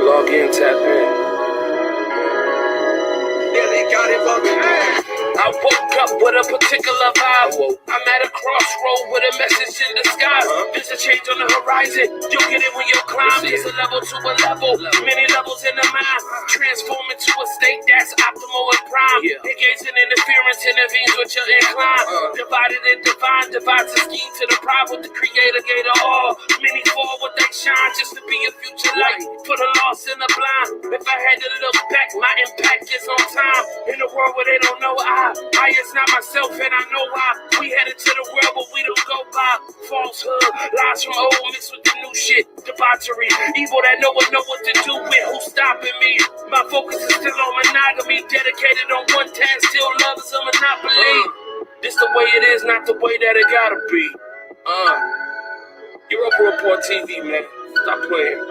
Log in, tap in. Yeah, they got it bugging. I woke up with a particular vibe. I'm at a crossroad with a message in the sky. There's a change on the horizon. You'll get it when you climb. It's a level to a level. Many levels in the mind. Transform into a state that's optimal and prime. Engaging interference intervenes with your incline. Divided and divine divides the scheme to the pride with the creator gate of all. Many fall what they shine just to be a future light for the lost and the blind. If I had to look back, my impact is on time. In a world where they don't know I is not myself and I know why. We headed to the world but we don't go by falsehood, lies from old mixed with the new shit, debauchery, evil that no one know what to do with. Who's stopping me? My focus is still on monogamy, dedicated on one task, still love is a monopoly. This the way it is, not the way that it gotta be. Europa Report TV, man. Stop playing.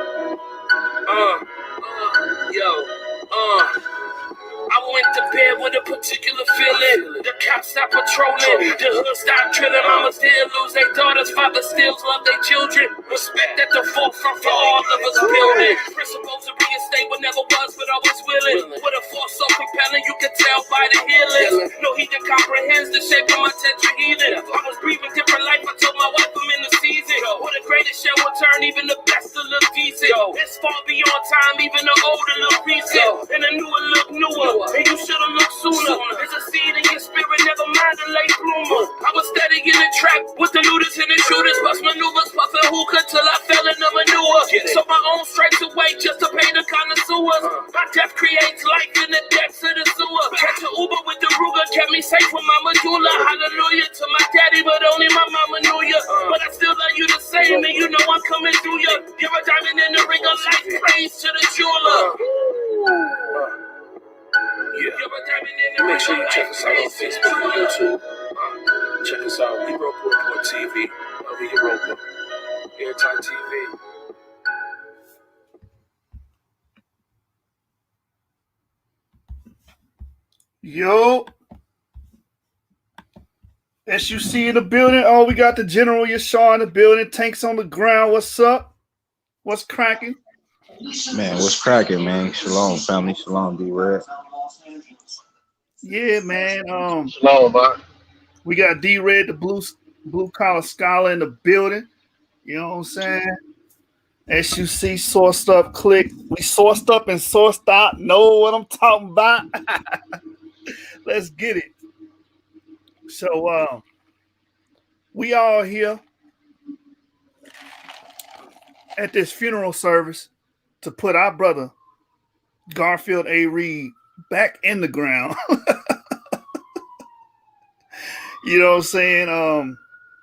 I went to bed with a particular feeling. The cops stopped patrolling. The hood stopped drilling. Mama still lose their daughters. Fathers still love their children. Respect at the forefront for all of us building. Principles of reinstate what never was but always willing. With a force so compelling you can tell by the healing. No heat that comprehends the shape of my tetrahedron. I was breathing different life. I told my wife I'm in the season. What the greatest shall return, even the best will look decent. It's far beyond time, even the older look recent. And the newer look newer. And you should've looked sooner. There's a seed in your spirit, never mind the late bloomer. I was steady in the trap with the looters and the shooters, bust maneuvers, puffin' hookah till I fell in the manure. So my own stripes away just to pay the connoisseurs. My death creates life in the depths of the sewer. Catch an Uber with the Ruger, kept me safe with my medulla. Hallelujah to my daddy, but only my mama knew ya. But I still love you the same, and you know I'm coming through ya. You're a diamond in the ring of life, praise to the jeweler. Make sure you check us out on Facebook and YouTube. Check us out on Europa Report TV, over Europa, Airtime TV. Yo, SUC in the building. Oh, we got the General Yashar in the building. Tanks on the ground. What's up? What's cracking? Man, what's cracking, man? Shalom, family. Shalom, D-Red. Yeah, man. Shalom, man. We got D-Red, the blue collar scholar in the building. You know what I'm saying? SUC sourced up, click. We sourced up and sourced out. Know what I'm talking about? Let's get it. So we all here at this funeral service to put our brother Garfield A. Reed back in the ground. You know what I'm saying?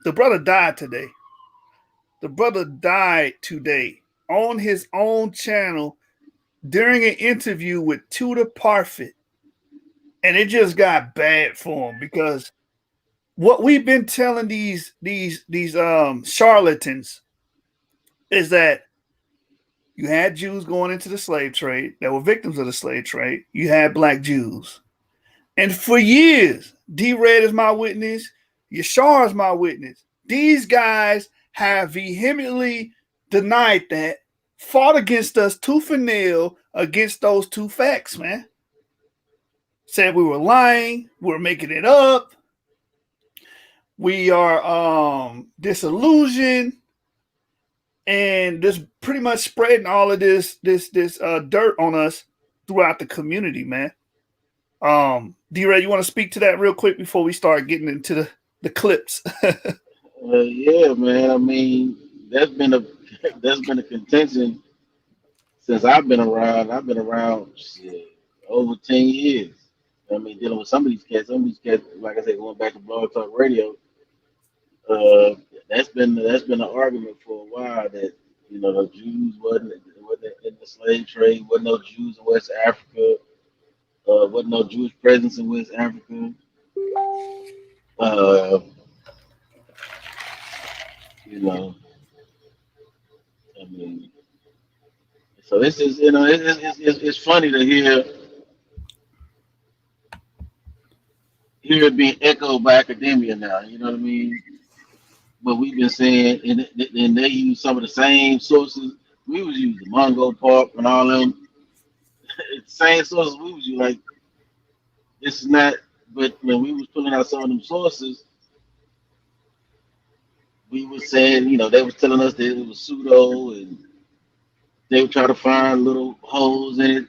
The brother died today. The brother died today on his own channel during an interview with Tudor Parfitt. And it just got bad for him because what we've been telling these charlatans is that you had Jews going into the slave trade that were victims of the slave trade. You had black Jews. And for years, D-Red is my witness. Yashar is my witness. These guys have vehemently denied that, fought against us tooth and nail against those two facts, man. Said we were lying. We were making it up. We are disillusioned. And this pretty much spreading all of this dirt on us throughout the community, man. D-Ray, you want to speak to that real quick before we start getting into the clips? Yeah, man. I mean, that's been a contention since I've been around. I've been around over 10 years. I mean, dealing with some of these cats, like I said, going back to Blog Talk Radio. That's been an argument for a while that the Jews wasn't in the slave trade, wasn't no Jews in West Africa, wasn't no Jewish presence in West Africa. I mean, so this is it's funny to hear it being echoed by academia now. You know what I mean? but we've been saying, and they use some of the same sources. We was using Mungo Park and all them same sources we was using. Like this is not, but when we was pulling out some of them sources, we was saying, they was telling us that it was pseudo, and they would try to find little holes in it.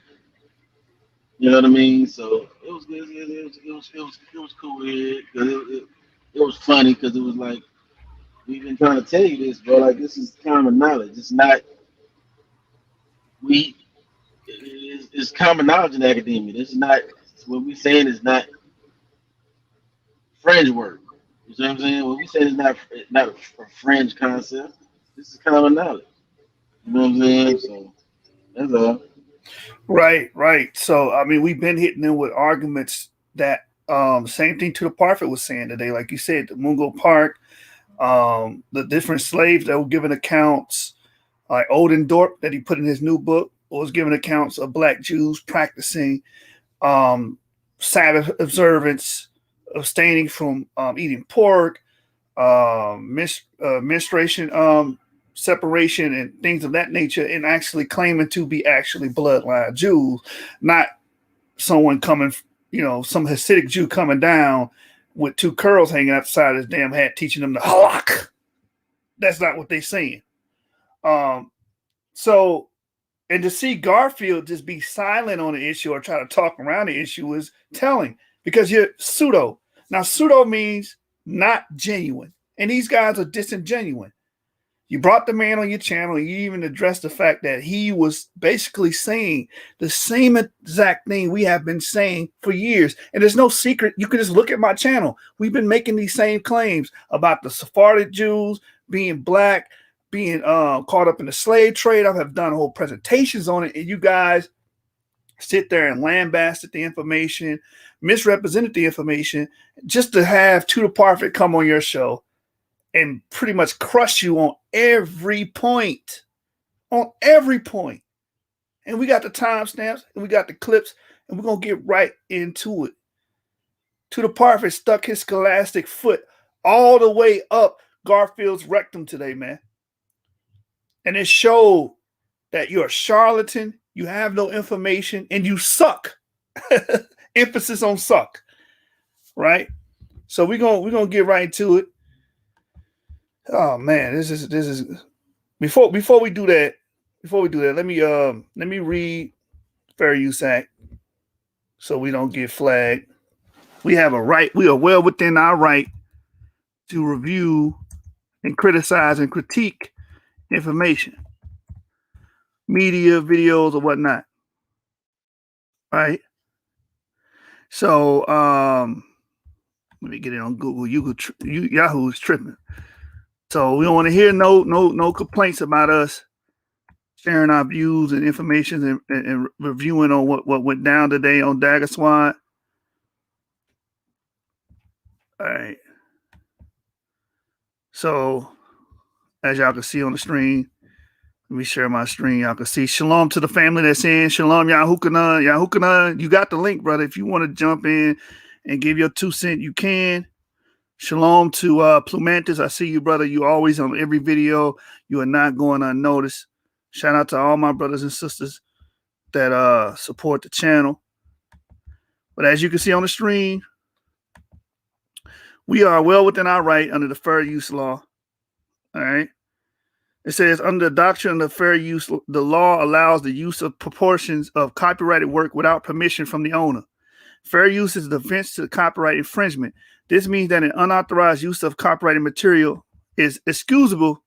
You know what I mean? So it was good. It was cool because it was funny because it was like we've been trying to tell you this, bro. Like this is common knowledge. It's not we. It's common knowledge in academia. This is not what we saying is not fringe work. You see what I'm saying? What we saying is not a fringe concept. This is common knowledge. You know what I'm saying? So that's all. Right. So I mean, we've been hitting them with arguments that same thing Tudor Parfitt was saying today. Like you said, the Mungo Park, the different slaves that were given accounts, like Odendorp that he put in his new book was given accounts of black Jews practicing Sabbath observance, abstaining from eating pork, menstruation separation and things of that nature, and actually claiming to be actually bloodline Jews, not someone coming, some Hasidic Jew coming down with two curls hanging out the side of his damn hat teaching them the halak. That's not what they're saying. So, and to see Garfield just be silent on the issue or try to talk around the issue is telling, because you're pseudo. Now, pseudo means not genuine, and these guys are disingenuine. You brought the man on your channel, and you even addressed the fact that he was basically saying the same exact thing we have been saying for years. And there's no secret. You can just look at my channel. We've been making these same claims about the Sephardic Jews being black, being caught up in the slave trade. I have done whole presentations on it, and you guys sit there and lambasted the information, misrepresented the information, just to have Tudor Parfitt come on your show and pretty much crush you on every point. On every point. And we got the timestamps and we got the clips, and we're going to get right into it. Tudor Parfitt stuck his scholastic foot all the way up Garfield's rectum today, man. And it showed that you're a charlatan, you have no information, and you suck. Emphasis on suck. Right? So we're gonna get right into it. Oh man, this is before we do that, let me read Fair Use Act so we don't get flagged. We have a right, we are well within our right to review and criticize and critique information, media, videos, or whatnot. Right? So let me get it on Google. Yahoo's tripping. So we don't want to hear no complaints about us sharing our views and information and reviewing on what went down today on Dagger Squad. All right. So as y'all can see on the screen, let me share my screen. Y'all can see. Shalom to the family that's in. Shalom, Yahukanan. You got the link, brother. If you want to jump in and give your 2 cents, you can. Shalom to Plumantis. I see you, brother. You always on every video. You are not going unnoticed. Shout out to all my brothers and sisters that support the channel. But as you can see on the screen, we are well within our right under the fair use law. All right. It says, under the doctrine of fair use, the law allows the use of proportions of copyrighted work without permission from the owner. Fair use is the defense to copyright infringement. This means that an unauthorized use of copyrighted material is excusable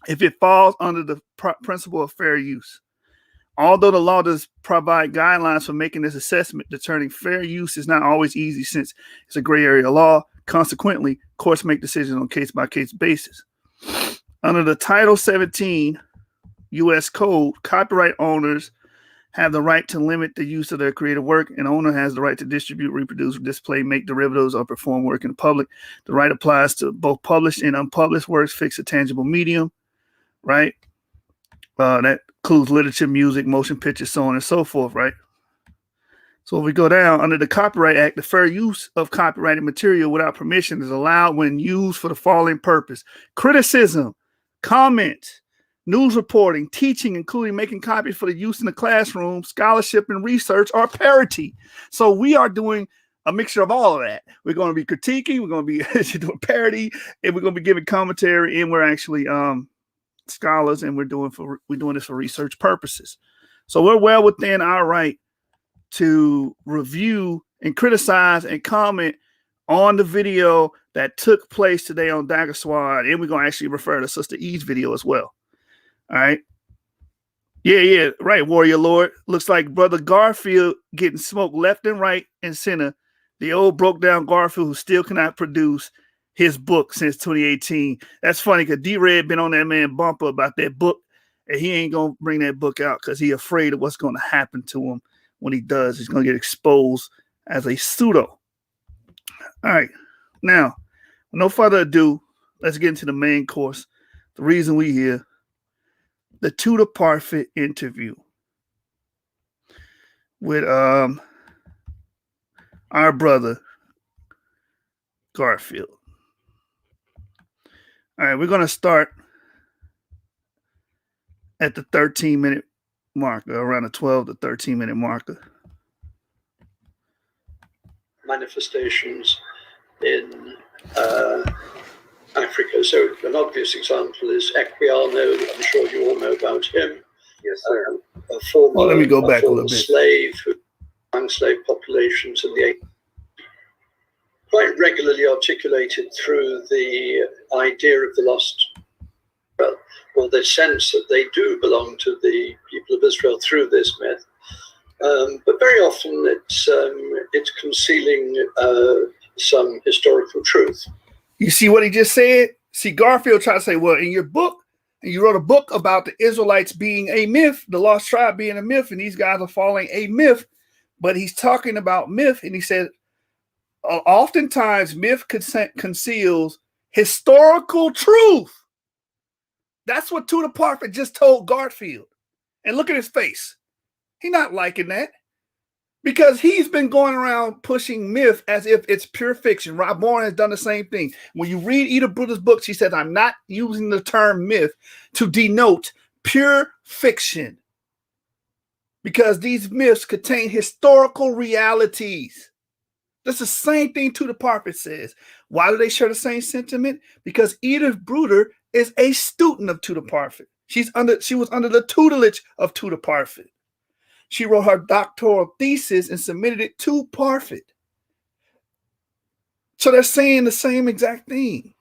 if it falls under the principle of fair use. Although the law does provide guidelines for making this assessment, determining fair use is not always easy since it's a gray area law. Consequently, courts make decisions on case-by-case basis. Under the Title 17 U.S. Code, copyright owners have the right to limit the use of their creative work. An owner has the right to distribute, reproduce, display, make derivatives, or perform work in public. The right applies to both published and unpublished works, fixed a tangible medium, right? That includes literature, music, motion pictures, so on and so forth, right? So if we go down under the Copyright Act, the fair use of copyrighted material without permission is allowed when used for the following purpose: criticism, comment, news reporting, teaching, including making copies for the use in the classroom, scholarship and research, or parody. So we are doing a mixture of all of that. We're going to be critiquing, we're going to be doing parody, and we're going to be giving commentary, and we're actually scholars, and we're doing this for research purposes. So we're well within our right to review and criticize and comment on the video that took place today on Dagger Squad, and we're going to actually refer to Sister E's video as well. All right. Yeah, right, Warrior Lord. Looks like Brother Garfield getting smoked left and right and center. The old broke down Garfield who still cannot produce his book since 2018. That's funny because D-Red been on that man bumper about that book, and he ain't going to bring that book out because he afraid of what's going to happen to him. When he does, he's going to get exposed as a pseudo. All right. Now, no further ado, let's get into the main course. The reason we here, the Tudor Parfitt interview with our brother Garfield. All right, we're going to start at the 13-minute marker, around the 12 to 13-minute marker. Manifestations in Africa. So an obvious example is Equiano. I'm sure you all know about him. Yes, sir. A former, let me go back a little bit. Slave who among slave populations in the 80s, quite regularly articulated through the idea of the lost, or the sense that they do belong to the people of Israel through this myth. But very often it's concealing some historical truth. You see what he just said? See, Garfield tried to say, well, in your book, and you wrote a book about the Israelites being a myth, the lost tribe being a myth, and these guys are following a myth. But he's talking about myth, and he said, oftentimes myth conceals historical truth. That's what Tudor Parfitt just told Garfield. And look at his face. He's not liking that because he's been going around pushing myth as if it's pure fiction. Rob Bourne has done the same thing. When you read Ida Bruder's books, he says, I'm not using the term myth to denote pure fiction because these myths contain historical realities. That's the same thing Tudor Parfitt says. Why do they share the same sentiment? Because Edith Bruder is a student of Tudor Parfitt. She was under the tutelage of Tudor Parfitt. She wrote her doctoral thesis and submitted it to Parfitt. So they're saying the same exact thing.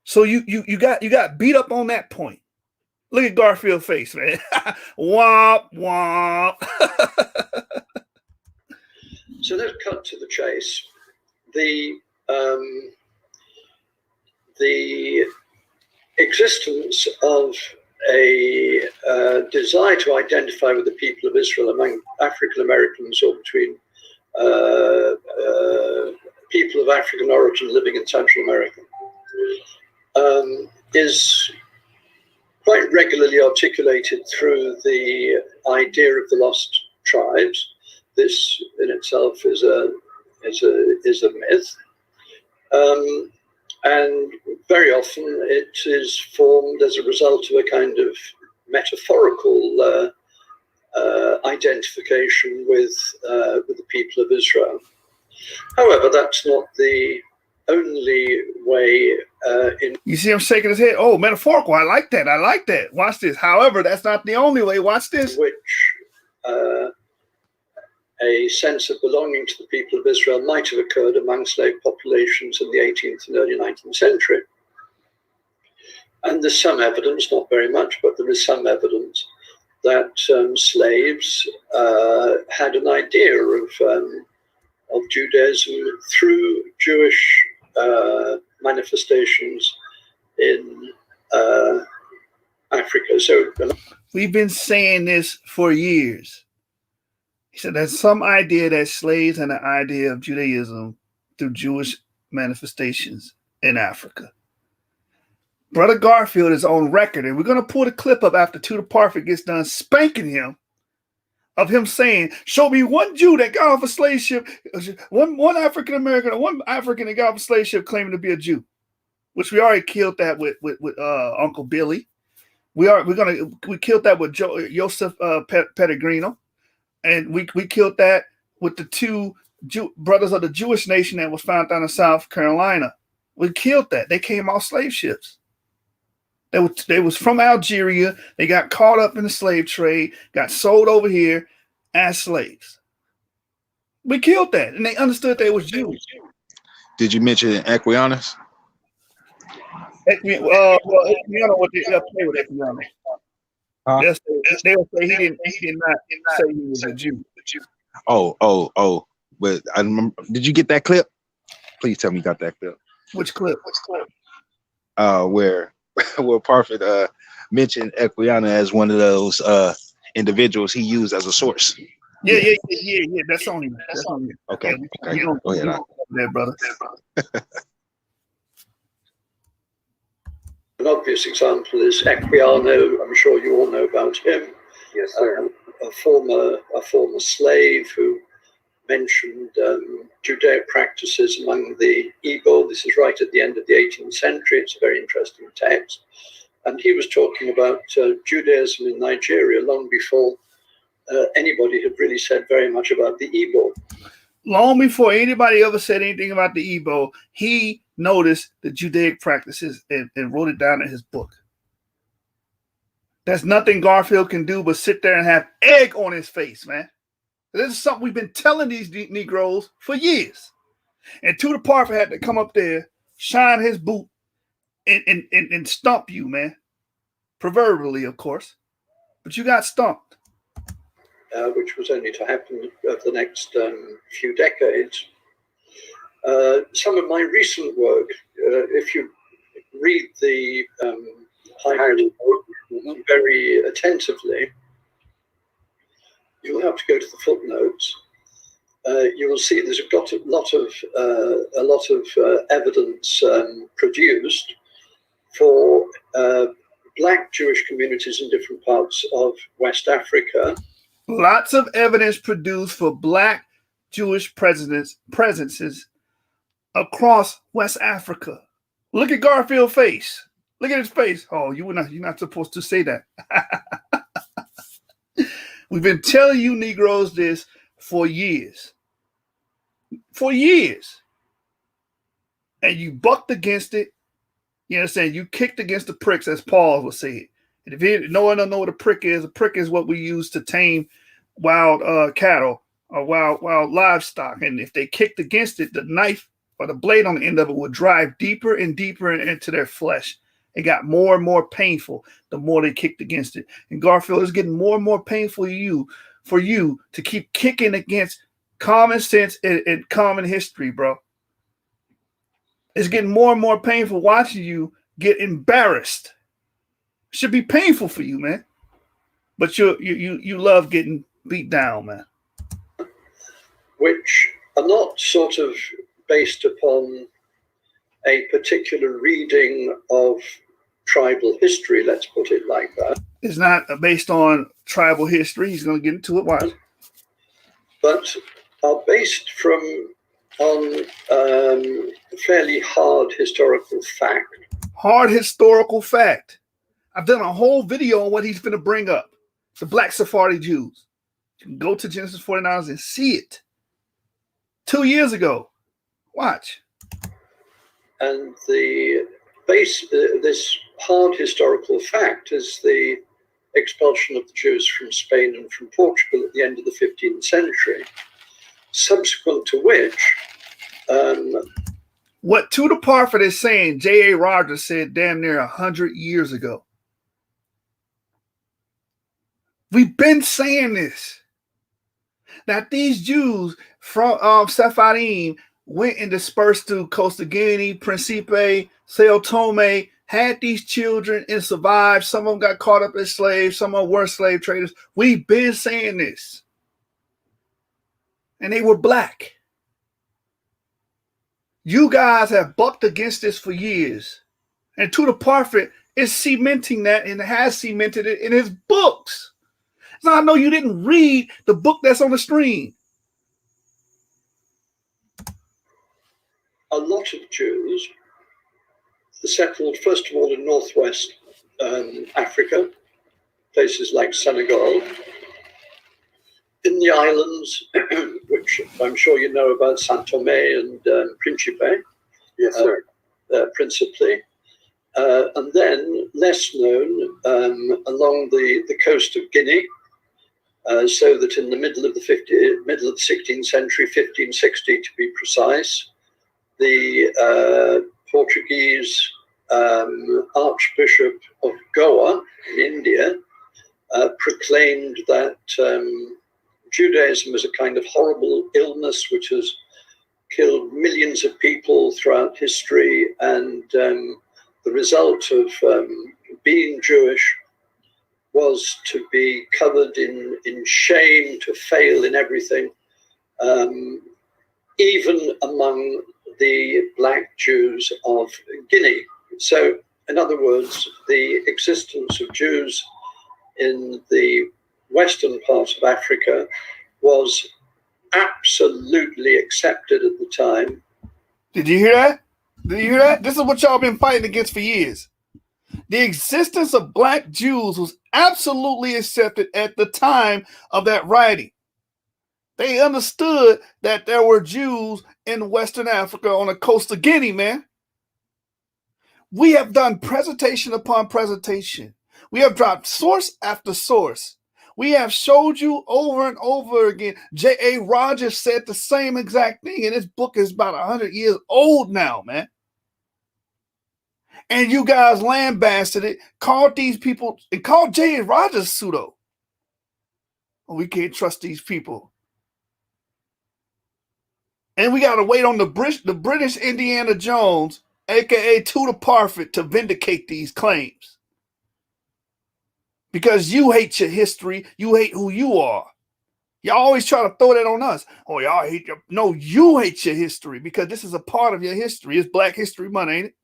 So you got beat up on that point. Look at Garfield's face, man. Womp womp. So let's cut to the chase. The existence of a desire to identify with the people of Israel among African Americans or between people of African origin living in Central America is quite regularly articulated through the idea of the lost tribes. This in itself is a myth. And very often it is formed as a result of a kind of metaphorical identification with the people of Israel. However, that's not the only way in... You see him shaking his head? Oh, metaphorical. I like that. I like that. Watch this. However, that's not the only way. Watch this. Which a sense of belonging to the people of Israel might have occurred among slave populations in the 18th and early 19th century. And there's some evidence, not very much, but there is some evidence that slaves had an idea of Judaism through Jewish manifestations in Africa. So we've been saying this for years. He said there's some idea that slaves had an idea of Judaism through Jewish manifestations in Africa. Brother Garfield is on record, and we're going to pull the clip up after Tudor Parfitt gets done spanking him of him saying, show me one Jew that got off a slave ship, one African American or one African that got off a slave ship claiming to be a Jew, which we already killed that with Uncle Billy. We killed that with Joseph Pellegrino, and we killed that with the two brothers of the Jewish nation that was found down in South Carolina. We killed that. They came off slave ships. They was from Algeria. They got caught up in the slave trade, got sold over here as slaves. We killed that, and they understood they was Jews. Did you mention Equianus? Equiano, what they play with Equiano. They will say he did not say he was a Jew. Oh. But I remember, did you get that clip? Please tell me you got that clip. Which clip? Where Parfitt mentioned Equiano as one of those individuals he used as a source. Yeah. That's on him. Okay. Go ahead, there, brother. An obvious example is Equiano. I'm sure you all know about him. Yes, sir. A former slave who mentioned Judaic practices among the Igbo. This is right at the end of the 18th century. It's a very interesting text. And he was talking about Judaism in Nigeria long before anybody had really said very much about the Igbo. Long before anybody ever said anything about the Igbo, he noticed the Judaic practices and wrote it down in his book. There's nothing Garfield can do but sit there and have egg on his face, man. This is something we've been telling these Negroes for years. And Tudor Parfitt had to come up there, shine his boot, and stump you, man. Proverbially, of course. But you got stumped. Which was only to happen over the next few decades. Some of my recent work, if you read the highlighted book very attentively, you'll have to go to the footnotes. You will see there's a lot of evidence produced for black Jewish communities in different parts of West Africa. Lots of evidence produced for black Jewish presences across West Africa. Look at Garfield's face. Look at his face. Oh, you're not supposed to say that. We've been telling you Negroes this for years. For years. And you bucked against it. You understand? You kicked against the pricks, as Paul would say it. And if no one don't know what a prick is what we use to tame wild cattle or wild livestock. And if they kicked against it, the knife or the blade on the end of it would drive deeper and deeper into their flesh. It got more and more painful the more they kicked against it. And Garfield is getting more and more painful for you to keep kicking against common sense and common history, bro. It's getting more and more painful watching you get embarrassed. It should be painful for you, man. But you love getting beat down, man. Which are not sort of based upon a particular reading of tribal history, let's put it like that. It's not based on tribal history. He's going to get into it. Watch. But are based on fairly hard historical fact. Hard historical fact. I've done a whole video on what he's going to bring up. The Black Sephardi Jews. You can go to Genesis 49 and see it. 2 years ago. Watch. And the base, this hard historical fact is the expulsion of the Jews from Spain and from Portugal at the end of the 15th century. Subsequent to which... what Tudor Parfitt is saying, J.A. Rogers said damn near 100 years ago. We've been saying this. That these Jews from Sephardim went and dispersed to Costa Guinea, Principe, Sao Tome, had these children and survived. Some of them got caught up as slaves. Some of them were slave traders. We've been saying this. And they were black. You guys have bucked against this for years. And Tudor Parfitt is cementing that and has cemented it in his books. So I know you didn't read the book that's on the screen. A lot of Jews settled, first of all, in northwest Africa, places like Senegal, in the islands, which I'm sure you know about, Saint Tomé and Principe. Yes, sir. Principally. And then, less known, along the coast of Guinea, so that in the middle of the 16th century, 1560 to be precise, the Portuguese Archbishop of Goa in India proclaimed that Judaism is a kind of horrible illness which has killed millions of people throughout history, and the result of being Jewish was to be covered in shame, to fail in everything, even among the black Jews of Guinea. So, in other words, the existence of Jews in the western part of Africa was absolutely accepted at the time. Did you hear that? Did you hear that? This is what y'all been fighting against for years. The existence of black Jews was absolutely accepted at the time of that writing. They understood that there were Jews in Western Africa on the coast of Guinea, man. We have done presentation upon presentation. We have dropped source after source. We have showed you over and over again. J.A. Rogers said the same exact thing, and his book is about 100 years old now, man. And you guys lambasted it, called these people, and called J.A. Rogers pseudo. Oh, we can't trust these people. And we got to wait on the British Indiana Jones, a.k.a. Tudor Parfitt, to vindicate these claims. Because you hate your history. You hate who you are. Y'all always try to throw that on us. Oh, y'all hate your... No, you hate your history because this is a part of your history. It's Black History Month, ain't it?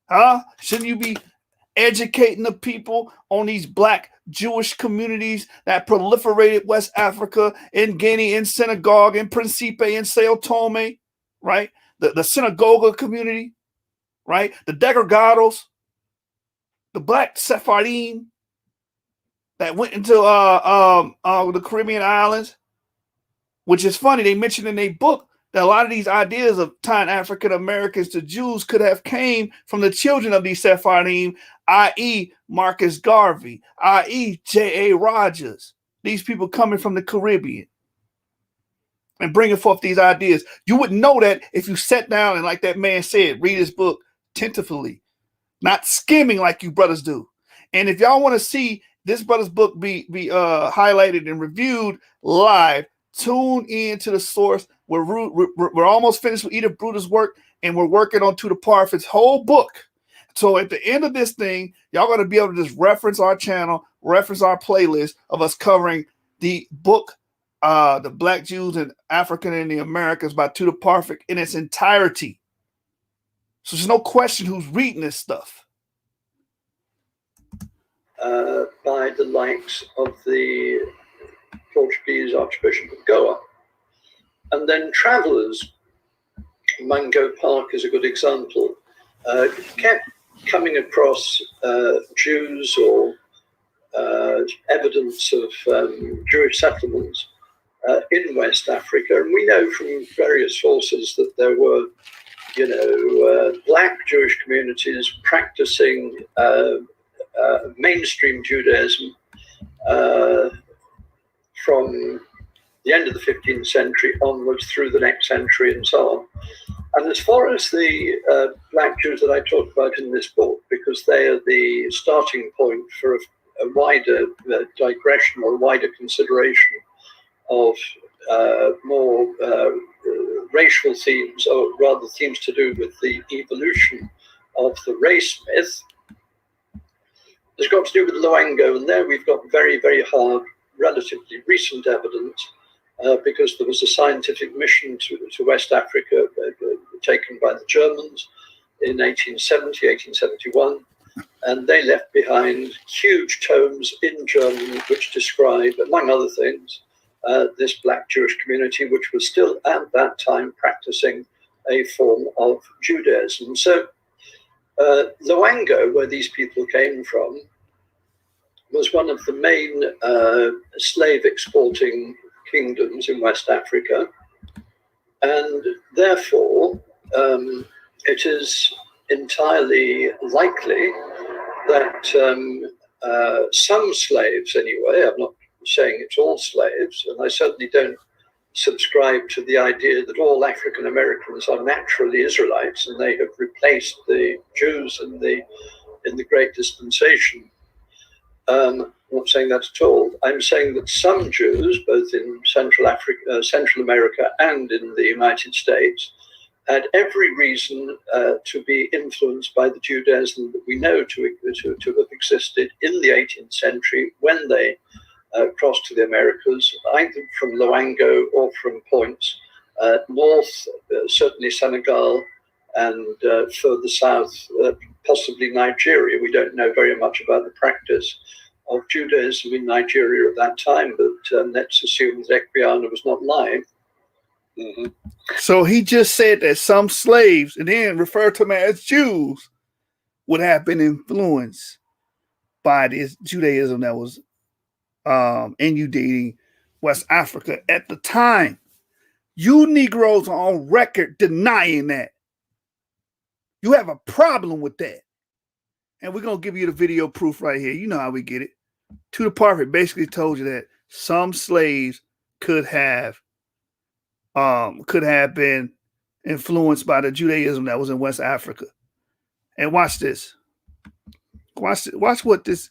Huh? Shouldn't you be educating the people on these black Jewish communities that proliferated West Africa, in Guinea, in Senegal, in Principe, in Sao Tome, right? The synagogue community, right? The Degregados, the black Sephardim that went into the Caribbean islands, which is funny. They mentioned in their book that a lot of these ideas of tying African Americans to Jews could have came from the children of these Sephardim, i.e. Marcus Garvey, i.e. J.A. Rogers, these people coming from the Caribbean and bringing forth these ideas. You wouldn't know that if you sat down and, like that man said, read his book tentatively, not skimming like you brothers do. And if y'all want to see this brother's book be highlighted and reviewed live, tune in to the source. We're almost finished with Edith Bruder's work, and we're working on Tudor Parfitt's whole book. So at the end of this thing, y'all going to be able to just reference our channel, reference our playlist of us covering the book, The Black Jews in Africa and the Americas by Tudor Parfitt in its entirety. So there's no question who's reading this stuff. By the likes of the Portuguese Archbishop of Goa. And then travelers, Mango Park is a good example, kept coming across Jews or evidence of Jewish settlements in West Africa. And we know from various sources that there were, black Jewish communities practicing mainstream Judaism from the end of the 15th century onwards through the next century and so on. And as far as the black Jews that I talked about in this book, because they are the starting point for a wider digression or wider consideration of more racial themes, or rather themes to do with the evolution of the race myth, has got to do with Loango. And there we've got very, very hard, relatively recent evidence, because there was a scientific mission to West Africa taken by the Germans in 1870, 1871. And they left behind huge tomes in German which describe, among other things, this black Jewish community, which was still at that time practicing a form of Judaism. So Loango, where these people came from, was one of the main slave exporting kingdoms in West Africa. And therefore, it is entirely likely that some slaves, anyway, I'm not saying it's all slaves, and I certainly don't subscribe to the idea that all African Americans are naturally Israelites and they have replaced the Jews in the Great Dispensation. I'm not saying that at all. I'm saying that some Jews, both in Central America and in the United States, had every reason to be influenced by the Judaism that we know to have existed in the 18th century when they crossed to the Americas, either from Loango or from points north, certainly Senegal, and further south, possibly Nigeria. We don't know very much about the practice of Judaism in Nigeria at that time, but let's assume that Ekpiana was not lying. Mm-hmm. So he just said that some slaves, and then referred to them as Jews, would have been influenced by this Judaism that was inundating West Africa at the time. You Negroes are on record denying that. You have a problem with that. And we're going to give you the video proof right here. You know how we get it. Tudor Parfitt basically told you that some slaves could have been influenced by the Judaism that was in West Africa. And watch this. Watch what this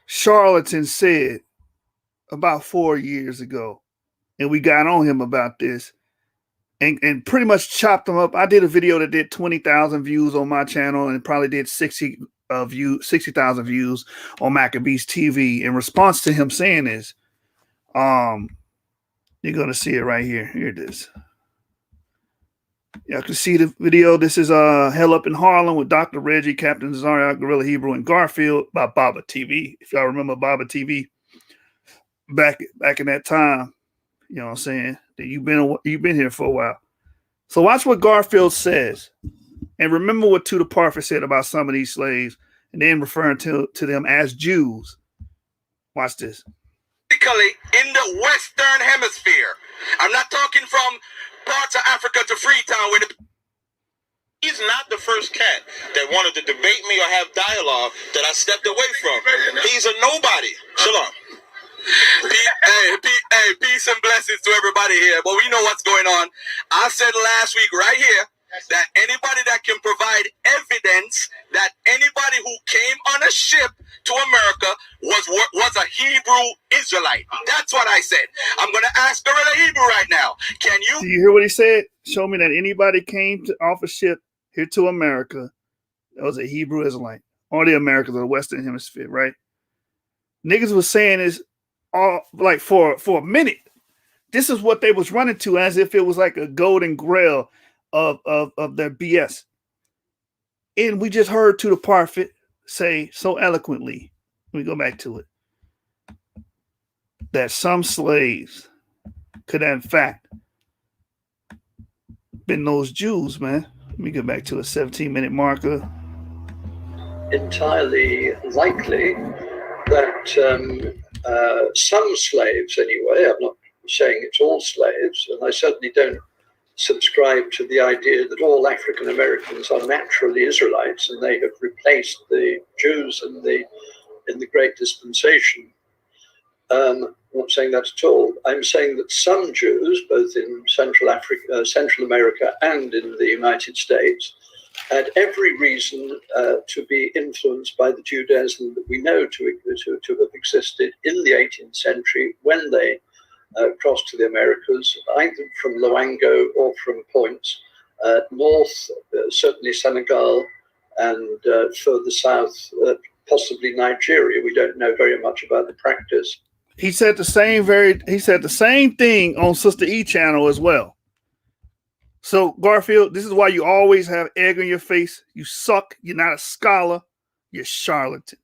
charlatan said about 4 years ago. And we got on him about this and pretty much chopped him up. I did a video that did 20,000 views on my channel and probably did 60,000 views on Maccabees TV in response to him saying this. You're going to see it right here. Here it is. Y'all can see the video. This is Hell Up in Harlem with Dr. Reggie, Captain Zaria, Gorilla Hebrew, and Garfield by Baba TV. If y'all remember Baba TV back in that time, you know what I'm saying? That you've been here for a while. So watch what Garfield says. And remember what Tudor Parfitt said about some of these slaves and then referring to them as Jews. Watch this. In the Western Hemisphere. I'm not talking from parts of Africa to Freetown where he's not the first cat that wanted to debate me or have dialogue that I stepped away from. He's a nobody. Shalom. Peace and blessings to everybody here. But we know what's going on. I said last week right here that anybody that can provide evidence that anybody who came on a ship to America was a Hebrew Israelite. That's what I said. I'm going to ask Gorilla Hebrew right now. Can you? Do you hear what he said? Show me that anybody came off a ship here to America that was a Hebrew Israelite. Or the Americans of the Western Hemisphere, right? Niggas was saying this all like for a minute. This is what they was running to as if it was like a golden grail of their BS. And we just heard Tudor Parfitt say so eloquently, let me go back to it, that some slaves could have in fact been those Jews, man. Let me get back to a 17-minute marker. Entirely likely that some slaves, anyway, I'm not saying it's all slaves, and I certainly don't subscribe to the idea that all African Americans are naturally Israelites and they have replaced the Jews in the Great Dispensation. I'm not saying that at all. I'm saying that some Jews, both in Central America and in the United States, had every reason to be influenced by the Judaism that we know to have existed in the 18th century when they crossed to the Americas, either from Loango or from points north, certainly Senegal, and further south, possibly Nigeria. We don't know very much about the practice. He said the same thing on Sister E channel as well. So, Garfield, this is why you always have egg on your face. You suck. You're not a scholar. You're a charlatan.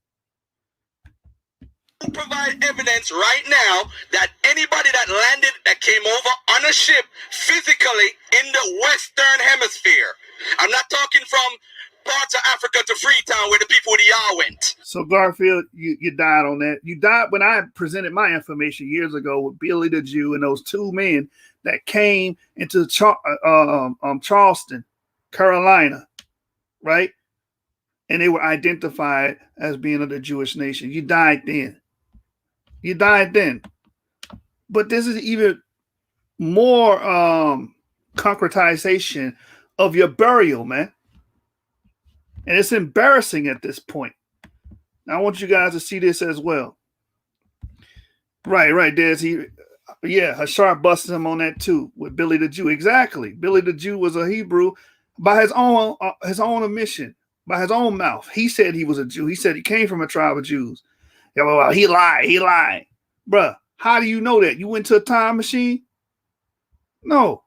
Provide evidence right now that anybody that landed, that came over on a ship physically in the Western Hemisphere. I'm not talking from parts of Africa to Freetown where the people with the yah went. So, Garfield, you died on that. You died when I presented my information years ago with Billy the Jew and those two men that came into Charleston, Carolina, right? And they were identified as being of the Jewish nation. You died then. You died then. But this is even more concretization of your burial, man. And it's embarrassing at this point. Now, I want you guys to see this as well. Right, Des. Hashar busted him on that too with Billy the Jew. Exactly. Billy the Jew was a Hebrew by his own admission, by his own mouth. He said he was a Jew. He said he came from a tribe of Jews. Yeah, well, he lied. Bruh, how do you know that? You went to a time machine? No.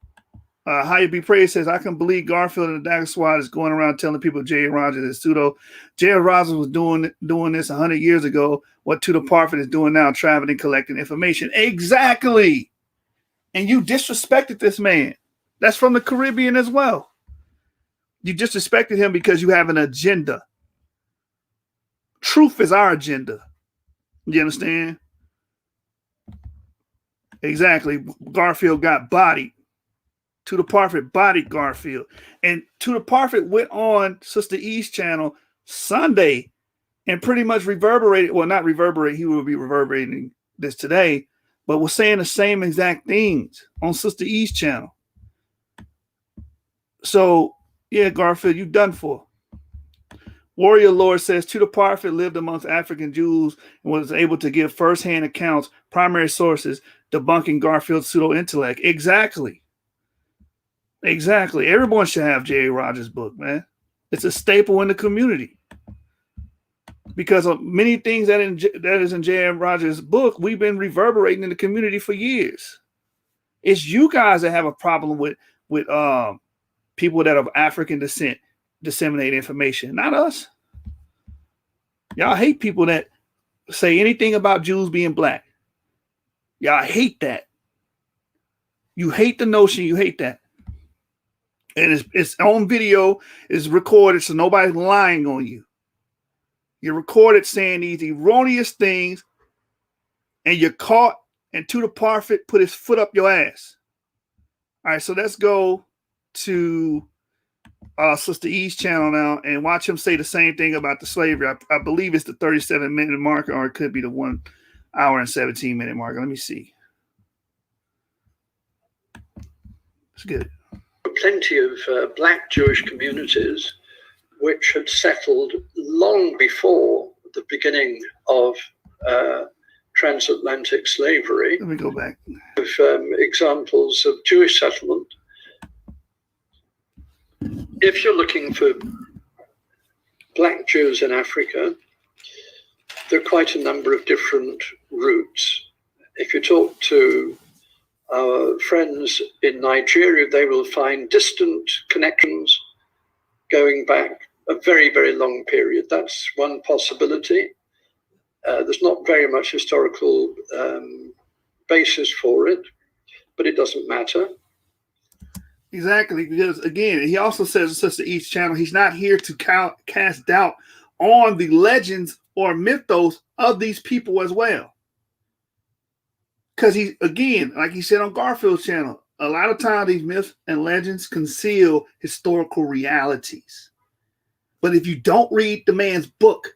How You Be Praised says, I can believe Garfield and the Dagger Squad is going around telling people J.A. Rogers is pseudo. J.A. Rogers was doing this 100 years ago. What Tudor Parfitt is doing now, traveling, collecting information. Exactly. And you disrespected this man. That's from the Caribbean as well. You disrespected him because you have an agenda. Truth is our agenda. You understand? Exactly. Garfield got bodied. Tudor Parfitt bodied Garfield. And Tudor Parfitt went on Sister E's channel Sunday and pretty much reverberated. Well, not reverberate. He will be reverberating this today, but was saying the same exact things on Sister E's channel. So, yeah, Garfield, you done for. Warrior Lord says Tudor Parfitt lived amongst African Jews and was able to give firsthand accounts, primary sources, debunking Garfield's pseudo-intellect. Exactly. Everyone should have J.A. Rogers' book, man. It's a staple in the community. Because of many things that is in J.A. Rogers' book, we've been reverberating in the community for years. It's you guys that have a problem with people that are of African descent disseminate information, not us. Y'all hate people that say anything about Jews being black. Y'all hate that. You hate the notion. You hate that. And it's on video, it's recorded, so nobody's lying on you. You're recorded saying these erroneous things, and you're caught, and Tudor Parfitt put his foot up your ass. All right, so let's go to Sister E's channel now and watch him say the same thing about the slavery. I believe it's the 37-minute marker, or it could be the 1 hour and 17-minute marker. Let me see. It's good. Plenty of black Jewish communities which had settled long before the beginning of transatlantic slavery. Let me go back. Examples of Jewish settlement. If you're looking for black Jews in Africa, there are quite a number of different routes. If you talk to our friends in Nigeria, they will find distant connections going back a very, very long period. That's one possibility. There's not very much historical basis for it, but it doesn't matter. Exactly, because again, he also says in Sister E's channel, he's not here to cast doubt on the legends or mythos of these people as well. Because he, again, like he said on Garfield's channel, a lot of times these myths and legends conceal historical realities. But if you don't read the man's book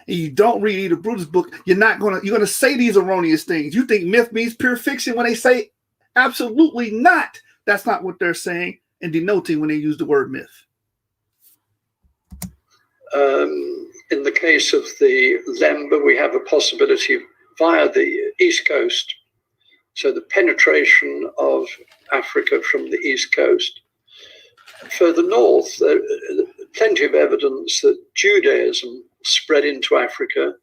and you don't read Eda Brutus' book, you're gonna say these erroneous things. You think myth means pure fiction when they say absolutely not. That's not what they're saying and denoting when they use the word myth. In the case of the Lemba, we have a possibility via the East Coast. So the penetration of Africa from the East Coast. Further north, there plenty of evidence that Judaism spread into Africa,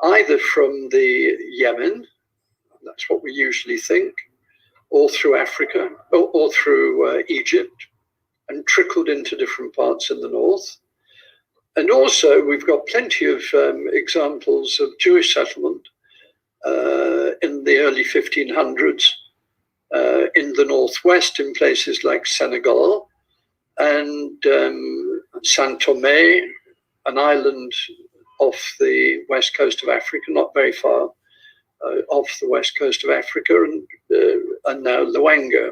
either from the Yemen, that's what we usually think, all through Africa, or through Egypt, and trickled into different parts in the north. And also, we've got plenty of examples of Jewish settlement in the early 1500s in the northwest, in places like Senegal and Saint Tomé, an island off the west coast of Africa, not very far off the west coast of Africa, and now Luanga.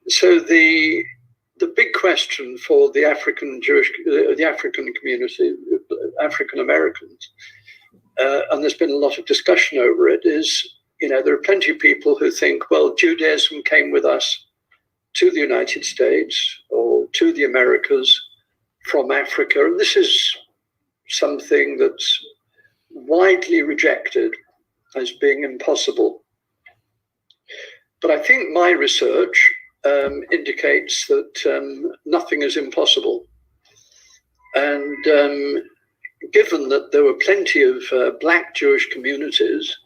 So the big question for the African community, African Americans, and there's been a lot of discussion over it, is, there are plenty of people who think, well, Judaism came with us to the United States or to the Americas from Africa, and this is something that's widely rejected as being impossible. But I think my research indicates that nothing is impossible. And given that there were plenty of black Jewish communities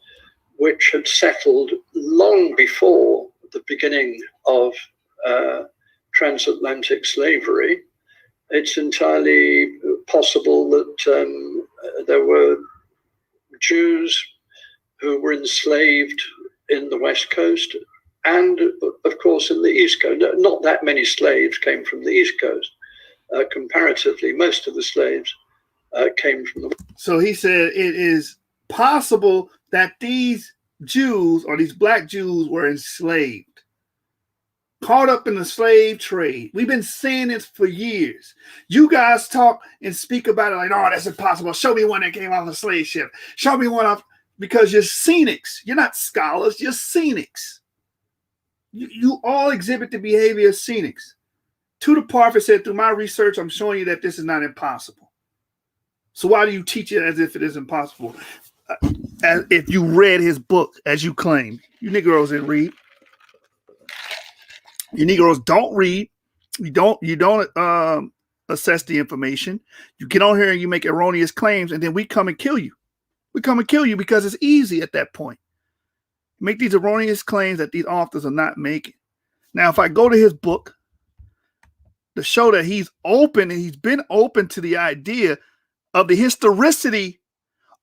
which had settled long before the beginning of transatlantic slavery, it's entirely possible that there were Jews who were enslaved in the West Coast and, of course, in the East Coast. Not that many slaves came from the East Coast. Comparatively, most of the slaves came from the... So he said it is possible that these Jews, or these black Jews, were enslaved, caught up in the slave trade. We've been saying this for years. You guys talk and speak about it like, oh, that's impossible. Show me one that came off a slave ship. Show me one off, because you're cynics. You're not scholars. You're cynics. You all exhibit the behavior of cynics. Tudor Parfitt said, through my research, I'm showing you that this is not impossible. So why do you teach it as if it is impossible? As if you read his book, as you claim. You Negroes didn't read. You Negroes don't read. You don't assess the information. You get on here and you make erroneous claims, and then we come and kill you. We come and kill you because it's easy at that point. Make these erroneous claims that these authors are not making. Now, if I go to his book to show that he's open, and he's been open to the idea of the historicity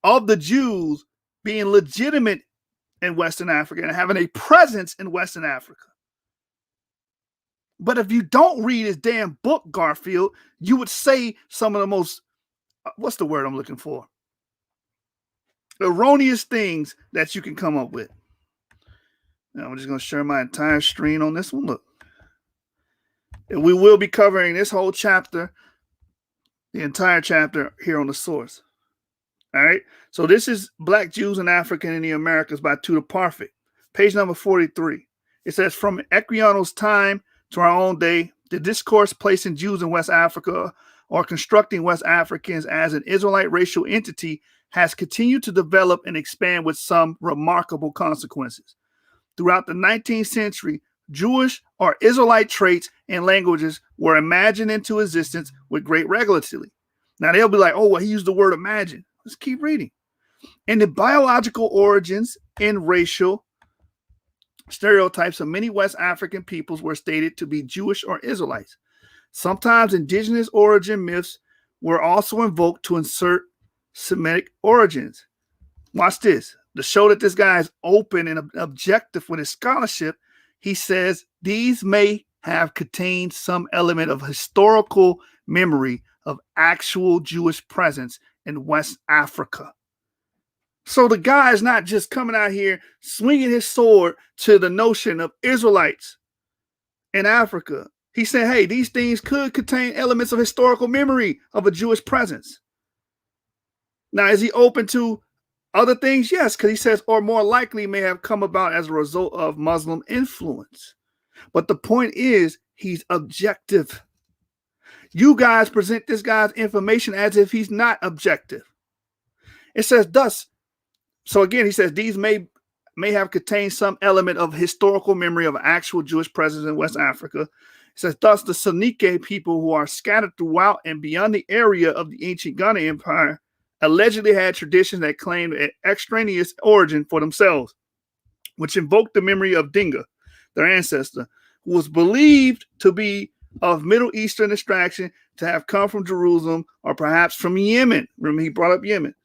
of the Jews being legitimate in Western Africa and having a presence in Western Africa. But if you don't read his damn book, Garfield, you would say some of the most, what's the word I'm looking for? Erroneous things that you can come up with. Now, I'm just going to share my entire screen on this one. Look. And we will be covering this whole chapter, the entire chapter here on the source. All right. So this is Black Jews and African in the Americas by Tudor Parfitt. Page number 43. It says, from Equiano's time to our own day, the discourse placing Jews in West Africa or constructing West Africans as an Israelite racial entity has continued to develop and expand with some remarkable consequences. Throughout the 19th century, Jewish or Israelite traits and languages were imagined into existence with great regularity. Now they'll be like, oh, well, he used the word imagine. Let's keep reading. And the biological origins and racial stereotypes of many West African peoples were stated to be Jewish or Israelites. Sometimes indigenous origin myths were also invoked to insert Semitic origins. Watch this. To show that this guy is open and objective with his scholarship, he says these may have contained some element of historical memory of actual Jewish presence in West Africa. So the guy is not just coming out here swinging his sword to the notion of Israelites in Africa. He said, hey, these things could contain elements of historical memory of a Jewish presence. Now, is he open to other things? Yes, because he says, or more likely may have come about as a result of Muslim influence. But the point is, he's objective. You guys present this guy's information as if he's not objective. It says, thus, so again, he says, these may have contained some element of historical memory of actual Jewish presence in West Africa. It says, thus, the Soninke people who are scattered throughout and beyond the area of the ancient Ghana Empire allegedly had traditions that claimed an extraneous origin for themselves, which invoked the memory of Dinga. their ancestor, who was believed to be of Middle Eastern extraction, to have come from Jerusalem or perhaps from Yemen. Remember, he brought up Yemen.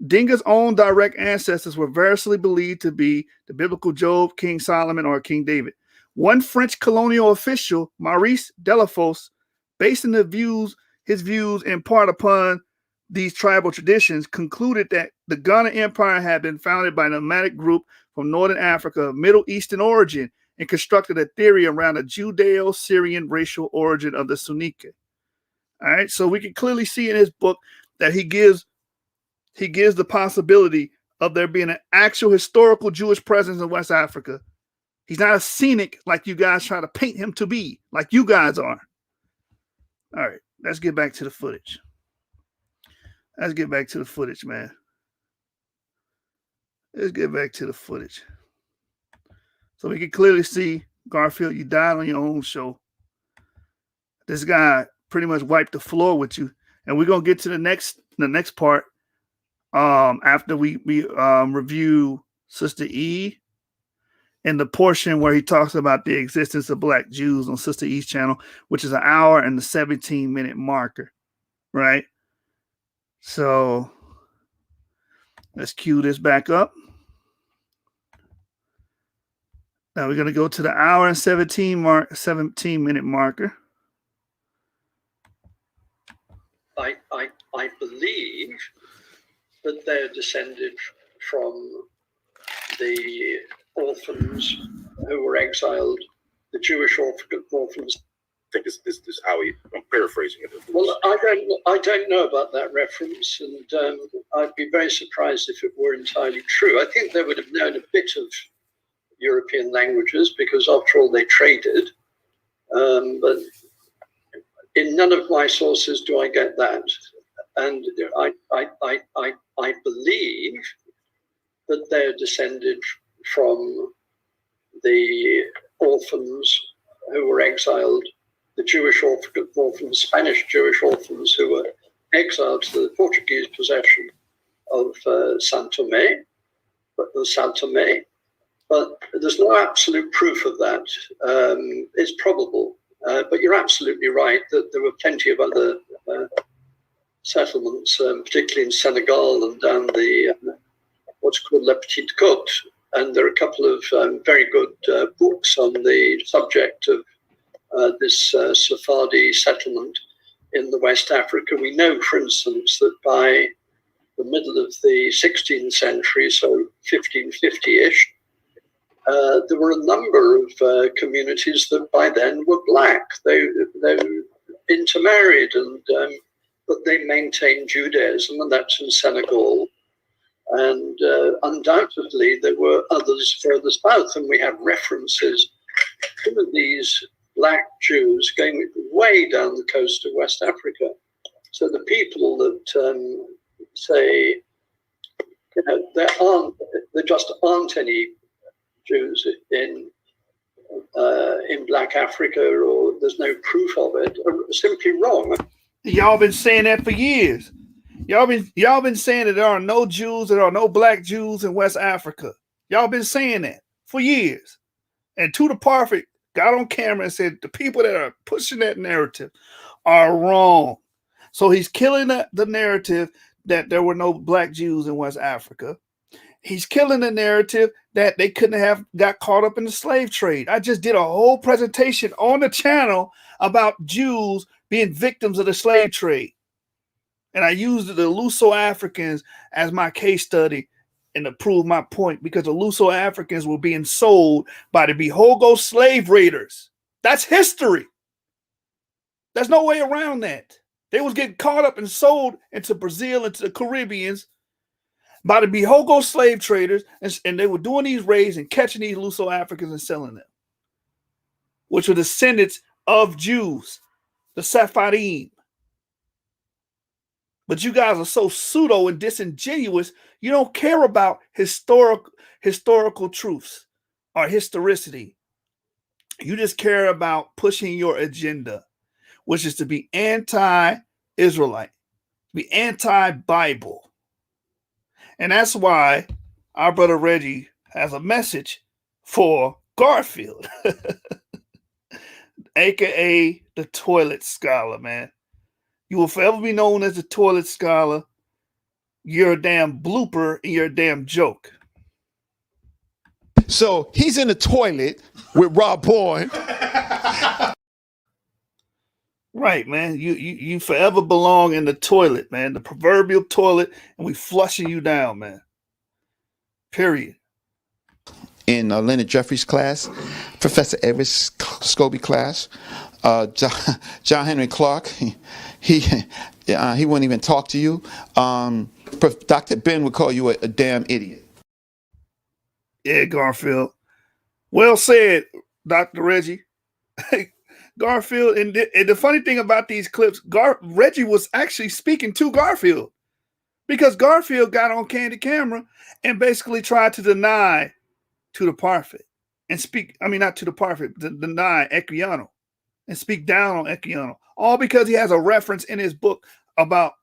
Dinga's own direct ancestors were variously believed to be the biblical Job, King Solomon, or King David. One French colonial official, Maurice Delafosse, based on his views in part upon these tribal traditions, concluded that the Ghana Empire had been founded by a nomadic group from northern Africa of Middle Eastern origin, and constructed a theory around a Judeo-Syrian racial origin of the Sunnique. All right, so we can clearly see in his book that he gives the possibility of there being an actual historical Jewish presence in West Africa. He's not a scenic like you guys try to paint him to be, like you guys are. All right, let's get back to the footage. Man. Let's get back to the footage. So we can clearly see, Garfield, you died on your own show. This guy pretty much wiped the floor with you. And we're going to get to the next part after we review Sister E and the portion where he talks about the existence of Black Jews on Sister E's channel, which is an hour and the 17-minute marker, right? So let's cue this back up. Now we're going to go to the hour and 17-minute marker. I believe that they're descended from the orphans who were exiled, the Jewish orphans. I think this is how I'm paraphrasing it. Well, I don't know about that reference, and I'd be very surprised if it were entirely true. I think they would have known a bit of European languages because, after all, they traded. But in none of my sources do I get that, and I believe that they're descended from the orphans who were exiled, the Jewish orphans, Spanish Jewish orphans who were exiled to the Portuguese possession of São Tomé. But there's no absolute proof of that. It's probable, but you're absolutely right that there were plenty of other settlements, particularly in Senegal and down the what's called La Petite Côte. And there are a couple of very good books on the subject of this Sephardi settlement in the West Africa. We know, for instance, that by the middle of the 16th century, so 1550-ish, there were a number of communities that by then were black. They intermarried, but they maintained Judaism, and that's in Senegal. And undoubtedly, there were others further south, and we have references to these black Jews going way down the coast of West Africa. So the people that say, there just aren't any Jews in Black Africa, or there's no proof of it, are simply wrong. Y'all been saying that for years. Y'all been saying that there are no Jews, there are no black Jews in West Africa. Y'all been saying that for years. And Tudor Parfitt got on camera and said the people that are pushing that narrative are wrong. So he's killing the narrative that there were no black Jews in West Africa. He's killing the narrative that they couldn't have got caught up in the slave trade. I just did a whole presentation on the channel about Jews being victims of the slave trade. And I used the Luso-Africans as my case study and to prove my point, because the Luso-Africans were being sold by the Bihogo slave raiders. That's history. There's no way around that. They was getting caught up and sold into Brazil, into the Caribbeans by the Bihogo slave traders, and they were doing these raids and catching these Luso-Africans and selling them, which were descendants of Jews, the Sephardim. But you guys are so pseudo and disingenuous, you don't care about historical truths or historicity. You just care about pushing your agenda, which is to be anti-Israelite, be anti-Bible. And that's why our brother Reggie has a message for Garfield, aka the toilet scholar, man. You will forever be known as the toilet scholar. You're a damn blooper and you're a damn joke. So he's in the toilet with Rob Bourne. Right, man. You forever belong in the toilet, man. The proverbial toilet, and we flushing you down, man. Period. In Leonard Jeffries' class, Professor Everett Scobie class, John Henry Clark, he wouldn't even talk to you. Dr. Ben would call you a damn idiot. Yeah, Garfield. Well said, Dr. Reggie. Garfield, and the funny thing about these clips, Reggie was actually speaking to Garfield because Garfield got on candid camera and basically tried to deny Tudor Parfitt and speak, I mean, not Tudor Parfitt, deny Equiano and speak down on Equiano, all because he has a reference in his book about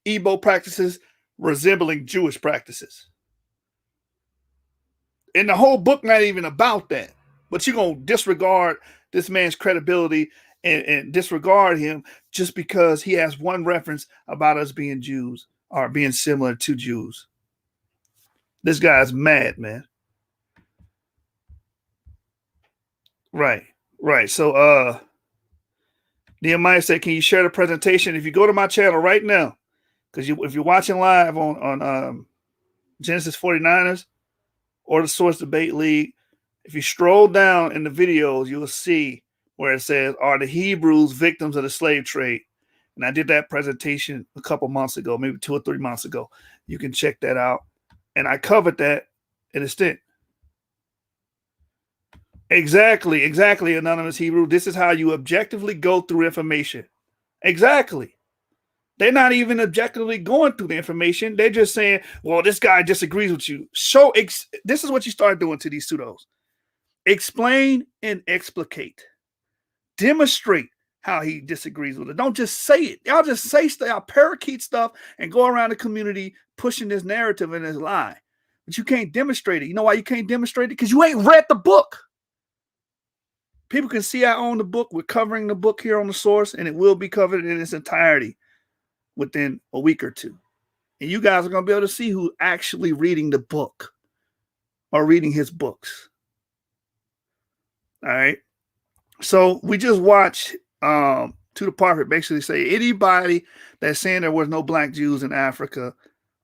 Igbo practices resembling Jewish practices. And the whole book not even about that, but you're going to disregard this man's credibility and disregard him just because he has one reference about us being Jews or being similar to Jews. This guy's mad, man. Right. So Nehemiah said, can you share the presentation? If you go to my channel right now, because if you're watching live on Genesis 49ers or the Source Debate League, if you scroll down in the videos, you'll see where it says, are the Hebrews victims of the slave trade? And I did that presentation a couple months ago, maybe 2 or 3 months ago. You can check that out. And I covered that in a stint. Exactly, Anonymous Hebrew. This is how you objectively go through information. Exactly. They're not even objectively going through the information. They're just saying, well, this guy disagrees with you. This is what you start doing to these pseudos. Explain and explicate. Demonstrate how he disagrees with it. Don't just say it. Y'all just say stuff, y'all parakeet stuff and go around the community pushing this narrative and this lie. But you can't demonstrate it. You know why you can't demonstrate it? Because you ain't read the book. People can see I own the book. We're covering the book here on the Source, and it will be covered in its entirety within a week or two. And you guys are going to be able to see who's actually reading the book or reading his books. All right. So we just watched Tudor Parfitt basically say anybody that's saying there was no black Jews in Africa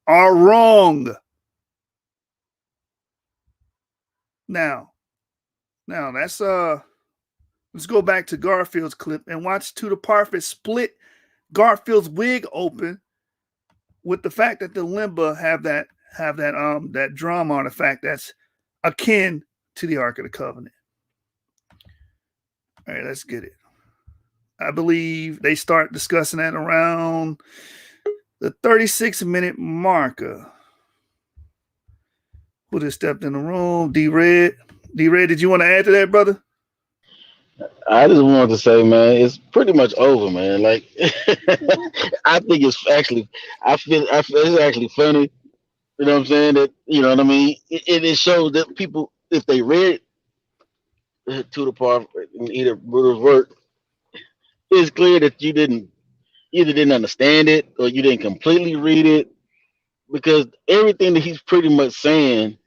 are wrong. Now that's let's go back to Garfield's clip and watch Tudor Parfitt split Garfield's wig open with the fact that the limba have that drum artifact that's akin to the Ark of the Covenant. All right, let's get it. I believe they start discussing that around the 36-minute marker. Who just stepped in the room? D-Red. D-Red, did you want to add to that, brother? I just wanted to say, man, it's pretty much over, man. Like, I think it's actually, I feel it's actually funny. You know what I'm saying? That, you know what I mean? It shows that people, if they read Tudor Parfitt and either Bruder's work, it's clear that you either didn't understand it or you didn't completely read it, because everything that he's pretty much saying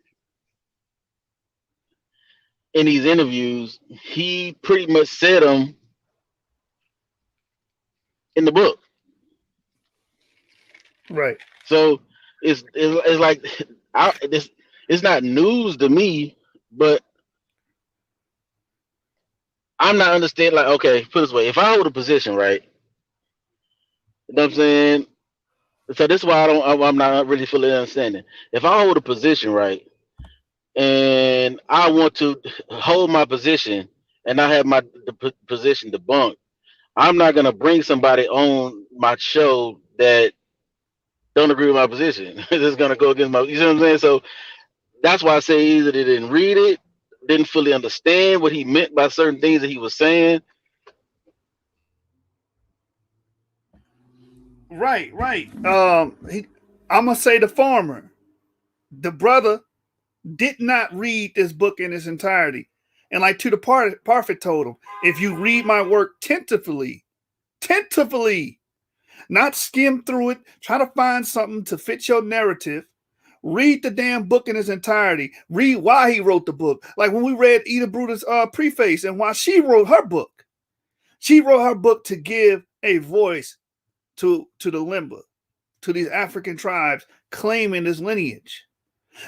in these interviews, he pretty much said them in the book. Right. So it's like it's not news to me, but I'm not understanding. Like, okay, put it this way: if I hold a position, right, you know what I'm saying. So this is why I'm not really fully understanding. If I hold a position, right, and I want to hold my position, and I have the position debunked, I'm not gonna bring somebody on my show that don't agree with my position. This is gonna go against you know what I'm saying? So that's why I say either they didn't read it, didn't fully understand what he meant by certain things that he was saying. Right. I'm gonna say the farmer, the brother, did not read this book in its entirety. And like Tudor Parfitt told him, if you read my work tentatively, not skim through it, try to find something to fit your narrative, read the damn book in its entirety, read why he wrote the book. Like when we read Ida Bruder's preface and why she wrote her book. She wrote her book to give a voice to the Limba, to these African tribes claiming this lineage.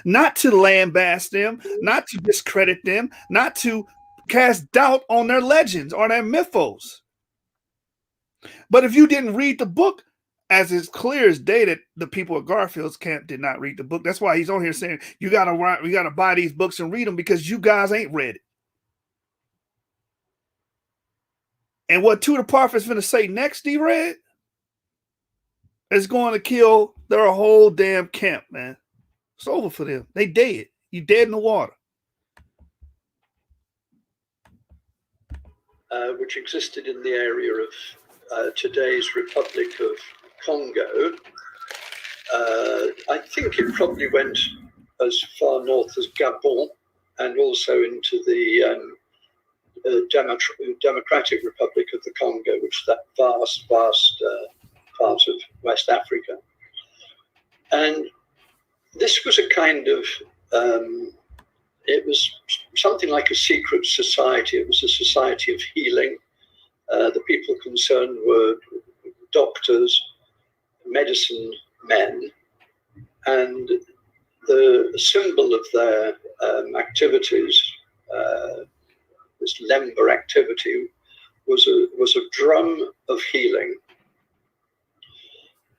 Not to lambaste them, not to discredit them, not to cast doubt on their legends or their mythos. But if you didn't read the book, as it's clear as day that the people at Garfield's camp did not read the book. That's why he's on here saying you gotta buy these books and read them because you guys ain't read it. And what Tudor Parfitt's gonna say next, D-Red, is going to kill their whole damn camp, man. It's over for them. They dead. You dead in the water. Which existed in the area of today's Republic of Congo. I think it probably went as far north as Gabon and also into the Democratic Republic of the Congo, which is that vast part of West Africa. And this was a kind of, it was something like a secret society. It was a society of healing. The people concerned were doctors, medicine men, and the symbol of their activities, this Lemba activity, was a drum of healing.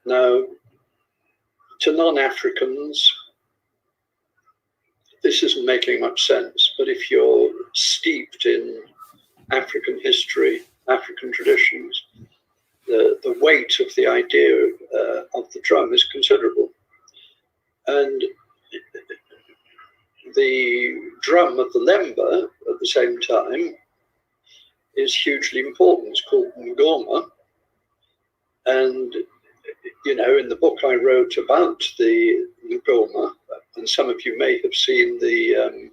Now, to non-Africans, this isn't making much sense, but if you're steeped in African history, African traditions, the weight of the idea of the drum is considerable. And the drum of the Lemba at the same time is hugely important. It's called Ngoma. And, you know, in the book I wrote about the Ngoma, and some of you may have seen the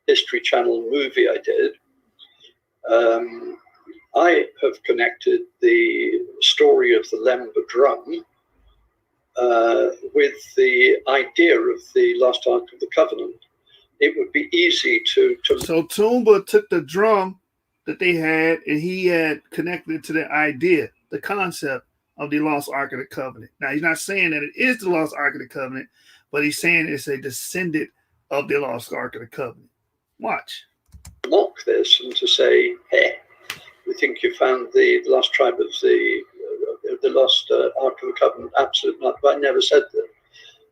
History Channel movie I did, I have connected the story of the Lemba drum with the idea of the last Ark of the Covenant. It would be easy to... So Toomba took the drum that they had and he had connected it to the idea, the concept of the lost Ark of the Covenant. Now, he's not saying that it is the lost Ark of the Covenant, but he's saying it's a descendant of the lost Ark of the Covenant. Watch. Mock this and to say, hey, we think you found the lost tribe of the lost Ark of the Covenant. Absolutely not. But I never said that.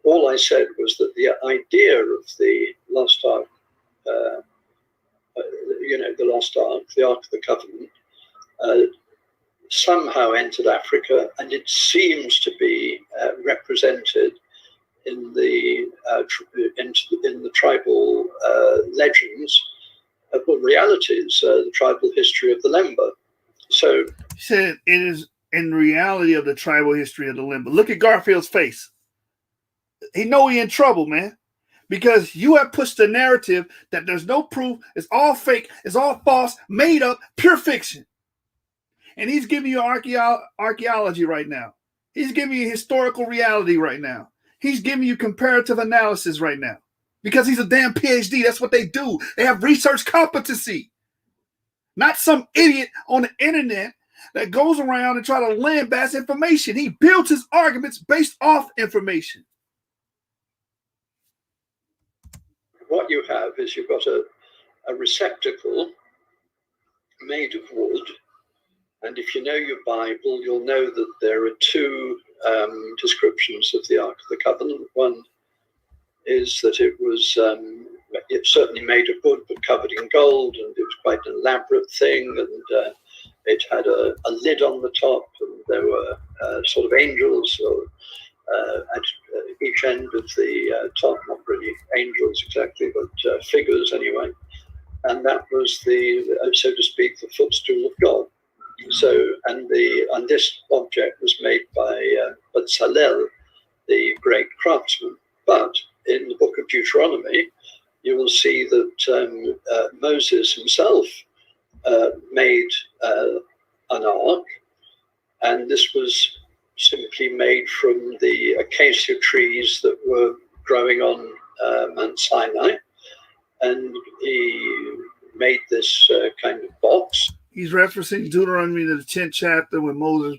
All I said was that the idea of the lost Ark, the lost Ark, the Ark of the Covenant, somehow entered Africa, and it seems to be represented in the tribal legends, well, realities, the tribal history of the Lemba. So he said it is in reality of the tribal history of the Lemba. Look at Garfield's face. He know he in trouble, man, because you have pushed the narrative that there's no proof, it's all fake, it's all false, made up, pure fiction. And he's giving you archaeology right now. He's giving you historical reality right now. He's giving you comparative analysis right now because he's a damn PhD. That's what they do. They have research competency. Not some idiot on the internet that goes around and try to lambast information. He builds his arguments based off information. What you have is you've got a receptacle made of wood. And if you know your Bible, you'll know that there are two descriptions of the Ark of the Covenant. One is that it was it's certainly made of wood, but covered in gold, and it was quite an elaborate thing. And it had a lid on the top, and there were sort of angels at each end of the top, not really angels exactly, but figures anyway. And that was so to speak, the footstool of God. So, and this object was made by Bezalel, the great craftsman. But in the book of Deuteronomy, you will see that Moses himself made an ark, and this was simply made from the acacia trees that were growing on Mount Sinai, and he made this kind of box. He's referencing Deuteronomy, the 10th chapter, when Moses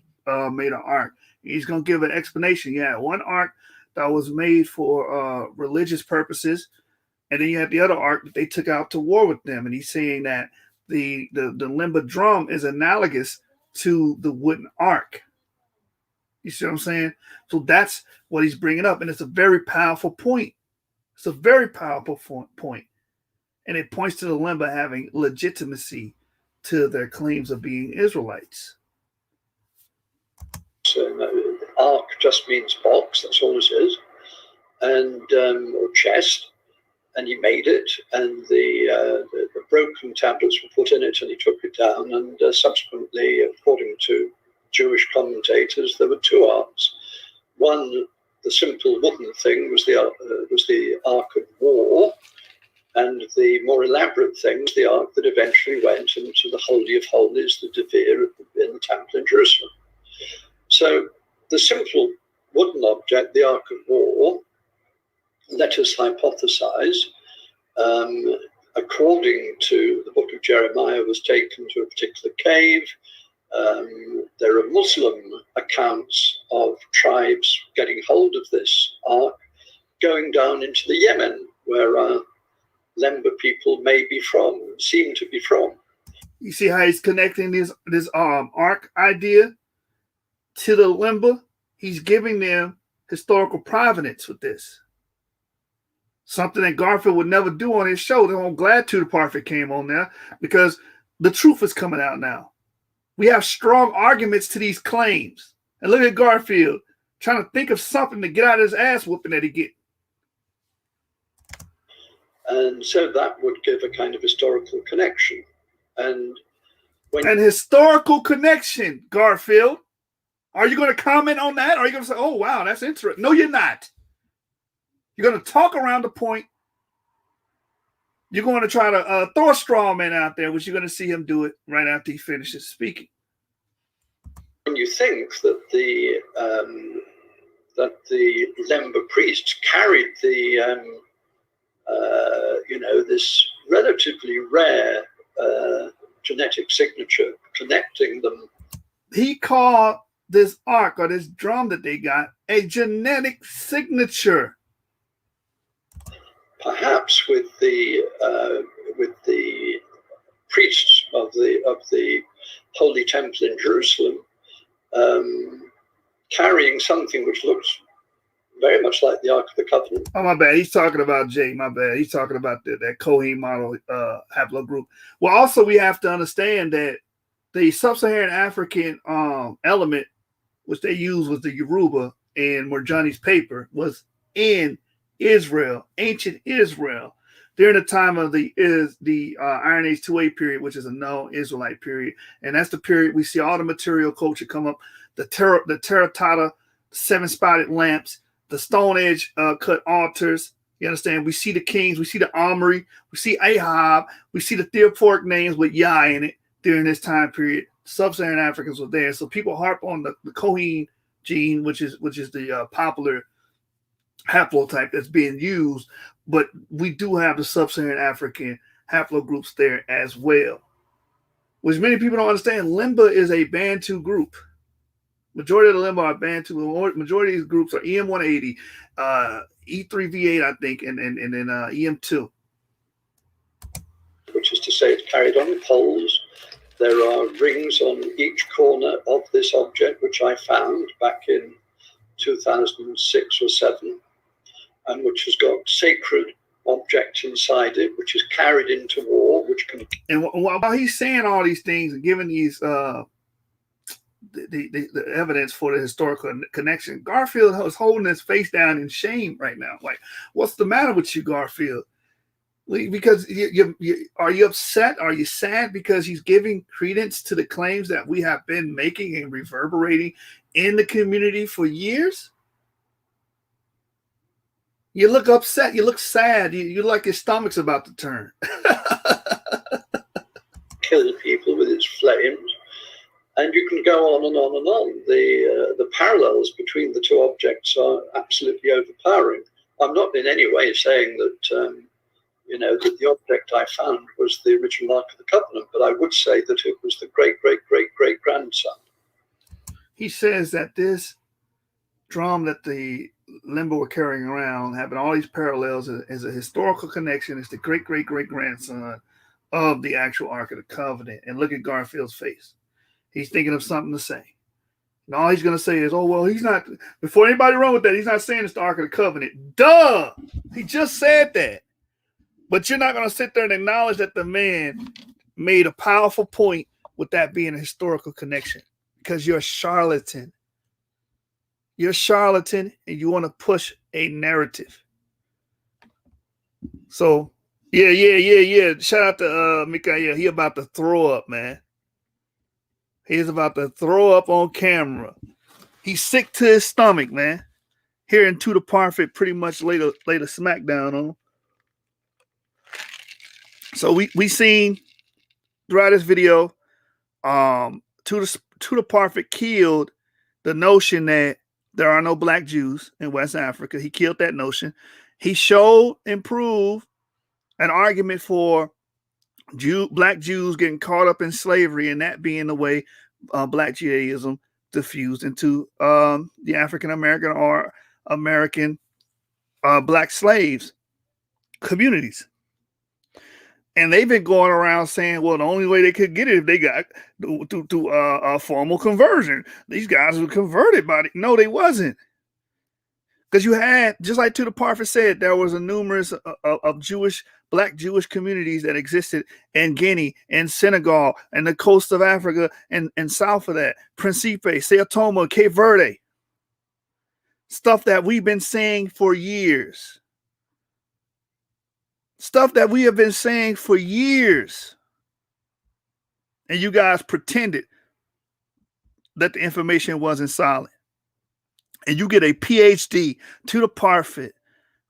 made an ark. He's going to give an explanation. Yeah, one ark that was made for religious purposes, and then you have the other ark that they took out to war with them. And he's saying that the limba drum is analogous to the wooden ark. You see what I'm saying? So that's what he's bringing up, and it's a very powerful point. It's a very powerful point, and it points to the limba having legitimacy to their claims of being Israelites. So ark just means box. That's all it is, and or chest. And he made it, and the broken tablets were put in it, and he took it down. And subsequently, according to Jewish commentators, there were two arks. One, the simple wooden thing, was the Ark of War, and the more elaborate thing was the ark that eventually went into the Holy of Holies, the Devir in the Temple in Jerusalem. So the simple wooden object, the Ark of War, let us hypothesize, according to the book of Jeremiah, was taken to a particular cave. There are Muslim accounts of tribes getting hold of this ark, going down into the Yemen, where Lemba people may be from, seem to be from. You see how he's connecting this ark idea to the Lemba? He's giving them historical provenance with this. Something that Garfield would never do on his show. I'm glad Tudor Parfitt came on there, because the truth is coming out now. We have strong arguments to these claims. And look at Garfield trying to think of something to get out of his ass whooping that he get. And so that would give a kind of historical connection. And an historical connection, Garfield. Are you going to comment on that? Or are you going to say, oh, wow, that's interesting? No, you're not. You're going to talk around the point. You're going to try to throw a straw man out there, which you're going to see him do it right after he finishes speaking. When you think that the Lemba priests carried the this relatively rare genetic signature connecting them. He called this ark, or this drum that they got, a genetic signature. Perhaps with the priests of the Holy Temple in Jerusalem carrying something which looks very much like the Ark of the Covenant. Oh, my bad. He's talking about Jay. My bad. He's talking about that Kohen model haplogroup. Well, also we have to understand that the sub-Saharan African element, which they used was the Yoruba in Morjani's paper, was in Israel, ancient Israel, during the time of the Iron Age 2A period, which is a known Israelite period. And that's the period we see all the material culture come up, the terracotta, 7-spotted lamps, the Stone Age cut altars. You understand? We see the kings, we see the armory, we see Ahab, we see the theophoric names with Yah in it during this time period. Sub-Saharan Africans were there. So people harp on the Kohen gene, which is the popular haplotype that's being used, but we do have the Sub-Saharan African haplogroups there as well, which many people don't understand. Limba is a Bantu group. Majority of the Limba are Bantu. Majority of these groups are EM180, E3V8, I think, and then EM2. Which is to say, it's carried on poles. There are rings on each corner of this object, which I found back in 2006 or 7. And which has got sacred objects inside it, which is carried into war, which can. And while he's saying all these things and giving these the evidence for the historical connection, Garfield is holding his face down in shame right now. Like, what's the matter with you, Garfield? Because are you upset? Are you sad because he's giving credence to the claims that we have been making and reverberating in the community for years? You look upset. You look sad. You like your stomach's about to turn. Kill people with its flames, and you can go on and on and on. The parallels between the two objects are absolutely overpowering. I'm not in any way saying that that the object I found was the original Ark of the Covenant, but I would say that it was the great grandson. He says that this drum that the Limba were carrying around, having all these parallels, is a historical connection. It's the great grandson of the actual Ark of the Covenant. And look at Garfield's face. He's thinking of something to say. And all he's going to say is, oh, well, he's not, before anybody run with that, he's not saying it's the Ark of the Covenant. Duh! He just said that. But you're not going to sit there and acknowledge that the man made a powerful point with that being a historical connection, because you're a charlatan. You're a charlatan and you want to push a narrative. So, yeah. Shout out to Mikael. He about to throw up, man. He's about to throw up on camera. He's sick to his stomach, man. Hearing Tudor Parfitt pretty much laid a smackdown on him. So we seen throughout this video, Tudor Parfitt killed the notion that there are no black Jews in West Africa. He killed that notion. He showed and proved an argument for black Jews getting caught up in slavery, and that being the way black Judaism diffused into the African American or American black slaves communities. And they've been going around saying, well, the only way they could get it if they got to a formal conversion. These guys were converted by it. No, they wasn't. Because you had, just like Tudor Parfitt said, there was a numerous of black Jewish communities that existed in Guinea and Senegal and the coast of Africa and south of that, Principe, Sao Tome, Cape Verde. Stuff that we've been saying for years. Stuff that we have been saying for years. And you guys pretended that the information wasn't solid. And you get a PhD, Tudor Parfitt,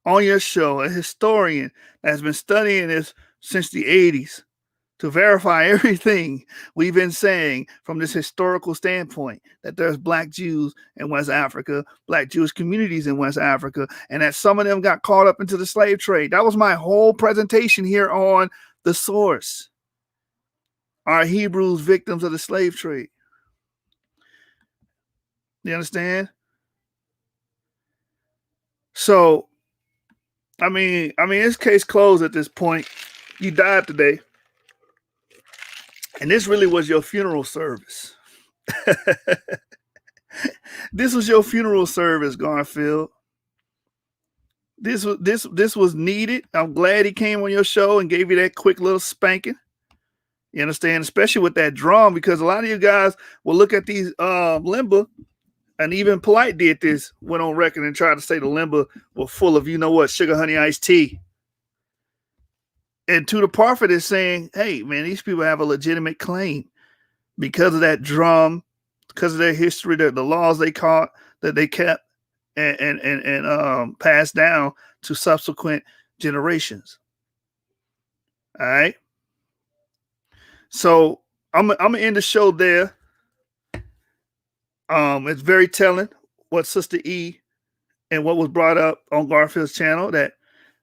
on your show, a historian that's been studying this since the 80s, to verify everything we've been saying from this historical standpoint, that there's black Jews in West Africa, black Jewish communities in West Africa, and that some of them got caught up into the slave trade. That was my whole presentation here on The Source. Are Hebrews victims of the slave trade? You understand? So, I mean, this case closed at this point. You died today. And this really was your funeral service. This was your funeral service, Garfield. This was needed. I'm glad he came on your show and gave you that quick little spanking. You understand? Especially with that drum, because a lot of you guys will look at these Limba, and even Polite did this, went on record and tried to say the Limba were full of, sugar, honey, iced tea. And Tudor Parfitt is saying, hey, man, these people have a legitimate claim because of that drum, because of their history, the laws they caught, that they kept and passed down to subsequent generations. All right. So I'm gonna end the show there. It's very telling what Sister E and what was brought up on Garfield's channel, that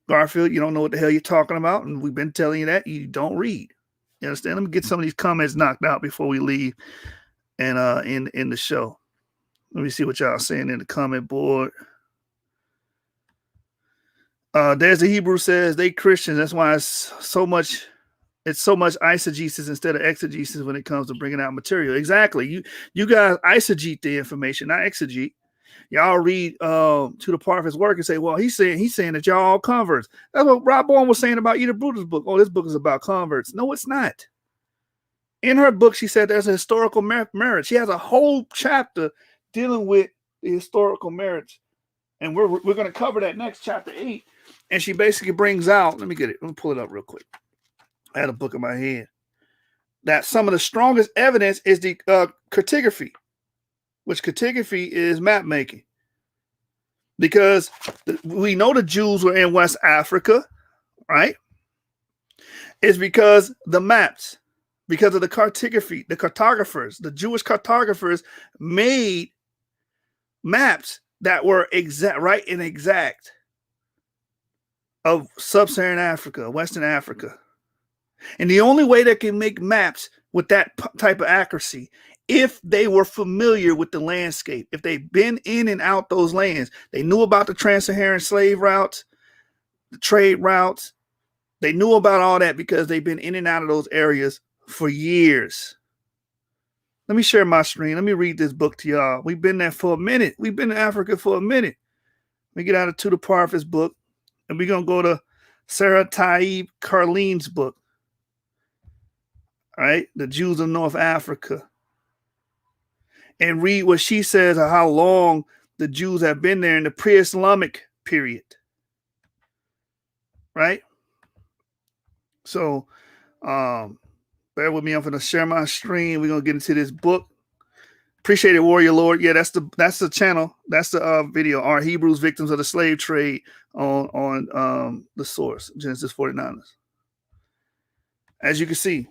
Garfield, you don't know what the hell you're talking about, and we've been telling you that you don't read. You understand? Let me get some of these comments knocked out before we leave and in the show. Let me see what y'all saying in the comment board. There's the Hebrew says they Christians. That's why it's so much eisegesis instead of exegesis when it comes to bringing out material. Exactly. You guys eisegete the information, not exegete. Y'all read Tudor Parfitt's work and say, well, he's saying that y'all all converts. That's what Rob Bourne was saying about Ida Bruder's book. Oh, this book is about converts. No, it's not. In her book, she said there's a historical merit. She has a whole chapter dealing with the historical merits. And we're going to cover that next, chapter 8. And she basically brings out, let me get it. Let me pull it up real quick. I had a book in my head. That some of the strongest evidence is the cartography, which cartography is map making. because we know the Jews were in West Africa, right? It's because the maps, because of the cartography, the Jewish cartographers made maps that were exact of sub-Saharan Africa, Western Africa. And the only way they can make maps with that type of accuracy, if they were familiar with the landscape, if they've been in and out those lands, they knew about the trans-Saharan slave routes, the trade routes, they knew about all that because they've been in and out of those areas for years. Let me share my screen. Let me read this book to y'all. We've been there for a minute. We've been in Africa for a minute. Let me get out of Tudor Parfitt's book, and we're going to go to Sarah Taib Carlene's book. All right, The Jews of North Africa. And read what she says of how long the Jews have been there in the pre-Islamic period. Right? So, bear with me. I'm going to share my screen. We're going to get into this book. Appreciate it, Warrior Lord. Yeah, that's the channel. That's the video. Are Hebrews victims of the slave trade on the source, Genesis 49ers. As you can see,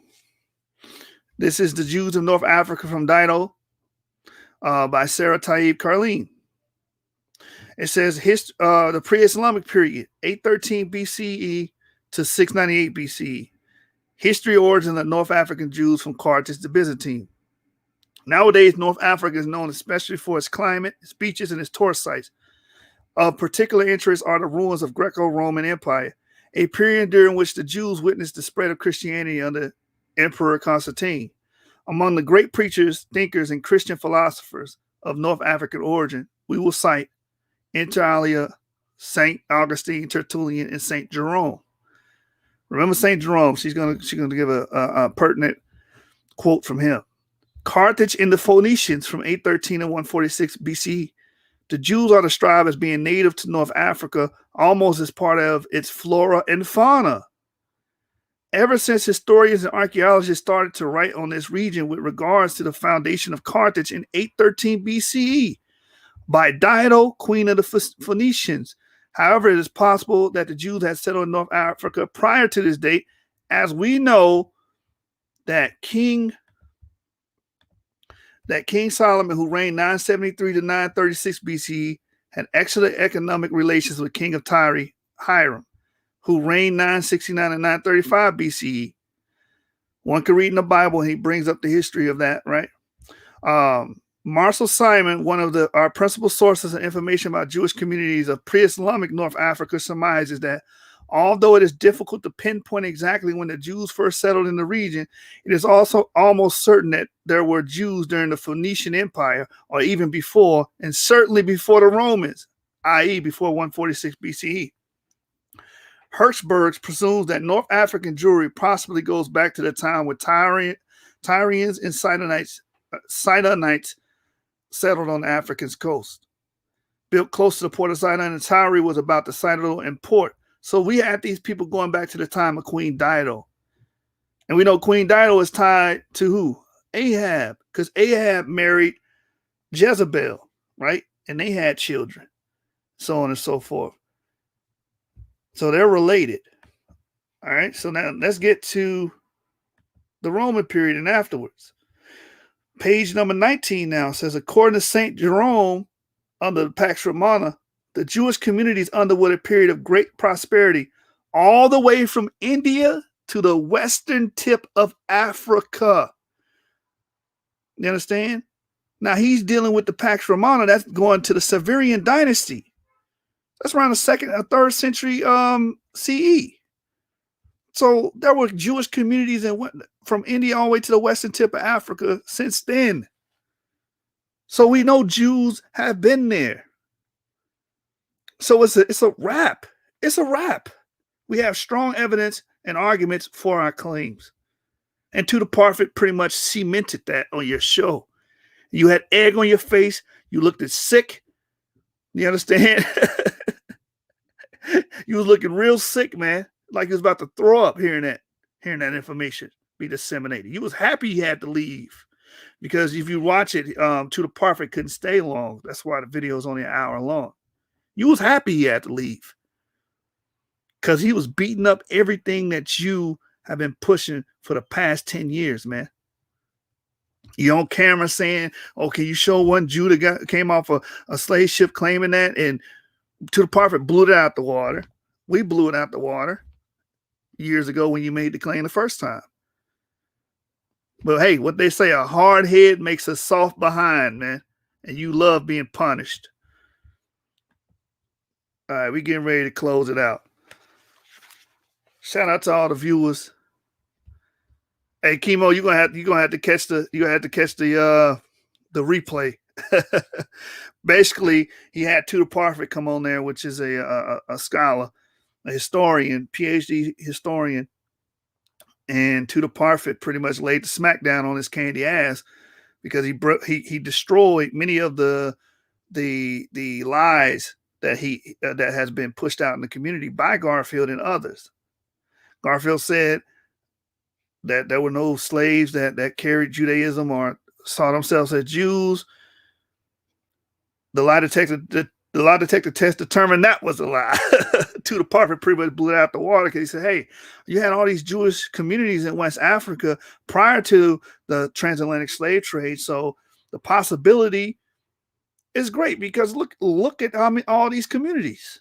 this is The Jews of North Africa from Dido by Sarah Taib Carlene. It says the pre-Islamic period, 813 BCE to 698 BCE. History origin of North African Jews from Carthage to Byzantine. Nowadays, North Africa is known especially for its climate, its beaches, and its tourist sites. Of particular interest are the ruins of Greco-Roman Empire, a period during which the Jews witnessed the spread of Christianity under Emperor Constantine. Among the great preachers, thinkers, and Christian philosophers of North African origin, we will cite Inter alia St. Augustine, Tertullian, and St. Jerome. Remember St. Jerome? She's gonna give a pertinent quote from him. Carthage and the Phoenicians from 813 and 146 BC. The Jews are described as being native to North Africa, almost as part of its flora and fauna. Ever since historians and archaeologists started to write on this region with regards to the foundation of Carthage in 813 BCE by Dido, queen of the Phoenicians. However, it is possible that the Jews had settled in North Africa prior to this date, as we know that King Solomon, who reigned 973 to 936 BCE, had excellent economic relations with King of Tyre, Hiram, who reigned 969 to 935 BCE. One can read in the Bible, and he brings up the history of that, right? Marcel Simon, one of our principal sources of information about Jewish communities of pre-Islamic North Africa, surmises that although it is difficult to pinpoint exactly when the Jews first settled in the region, it is also almost certain that there were Jews during the Phoenician Empire, or even before, and certainly before the Romans, i.e. before 146 BCE. Hertzberg presumes that North African Jewry possibly goes back to the time when Tyrians and Sidonites settled on the African coast. Built close to the port of Sidon, and Tyre was about the citadel and port. So we had these people going back to the time of Queen Dido. And we know Queen Dido is tied to who? Ahab, because Ahab married Jezebel, right? And they had children, so on and so forth. So they're related. All right, so now let's get to the Roman period and afterwards. Page number 19 now says, according to St. Jerome, under the Pax Romana, the Jewish communities underwent a period of great prosperity all the way from India to the western tip of Africa. You understand? Now he's dealing with the Pax Romana. That's going to the Severian dynasty. That's around the 2nd or 3rd century CE. So there were Jewish communities from India all the way to the western tip of Africa since then. So we know Jews have been there. So it's a wrap. It's a wrap. We have strong evidence and arguments for our claims. And Tudor Parfitt pretty much cemented that on your show. You had egg on your face. You looked sick. You understand? You was looking real sick, man. Like you was about to throw up hearing that information be disseminated. You was happy you had to leave. Because if you watch it, Tudor Parfitt couldn't stay long. That's why the video is only an hour long. You was happy he had to leave because he was beating up everything that you have been pushing for the past 10 years, man. You on camera saying, okay, you show one Jew that came off a slave ship claiming that, and Tudor Parfitt blew it out the water. We blew it out the water years ago when you made the claim the first time. But hey, what they say, a hard head makes a soft behind, man. And you love being punished. All right, we getting ready to close it out. Shout out to all the viewers. Hey, Chemo, you're gonna have to catch the replay. Basically, he had Tudor Parfitt come on there, which is a scholar, a historian, PhD historian, and Tudor Parfitt pretty much laid the smackdown on his candy ass because he destroyed many of the lies that has been pushed out in the community by Garfield and others. Garfield said that there were no slaves that carried Judaism or saw themselves as Jews. The lie detector test determined that was a lie. Tudor Parfitt pretty much blew it out the water because he said, hey, you had all these Jewish communities in West Africa prior to the transatlantic slave trade. So the possibility is great because look at all these communities.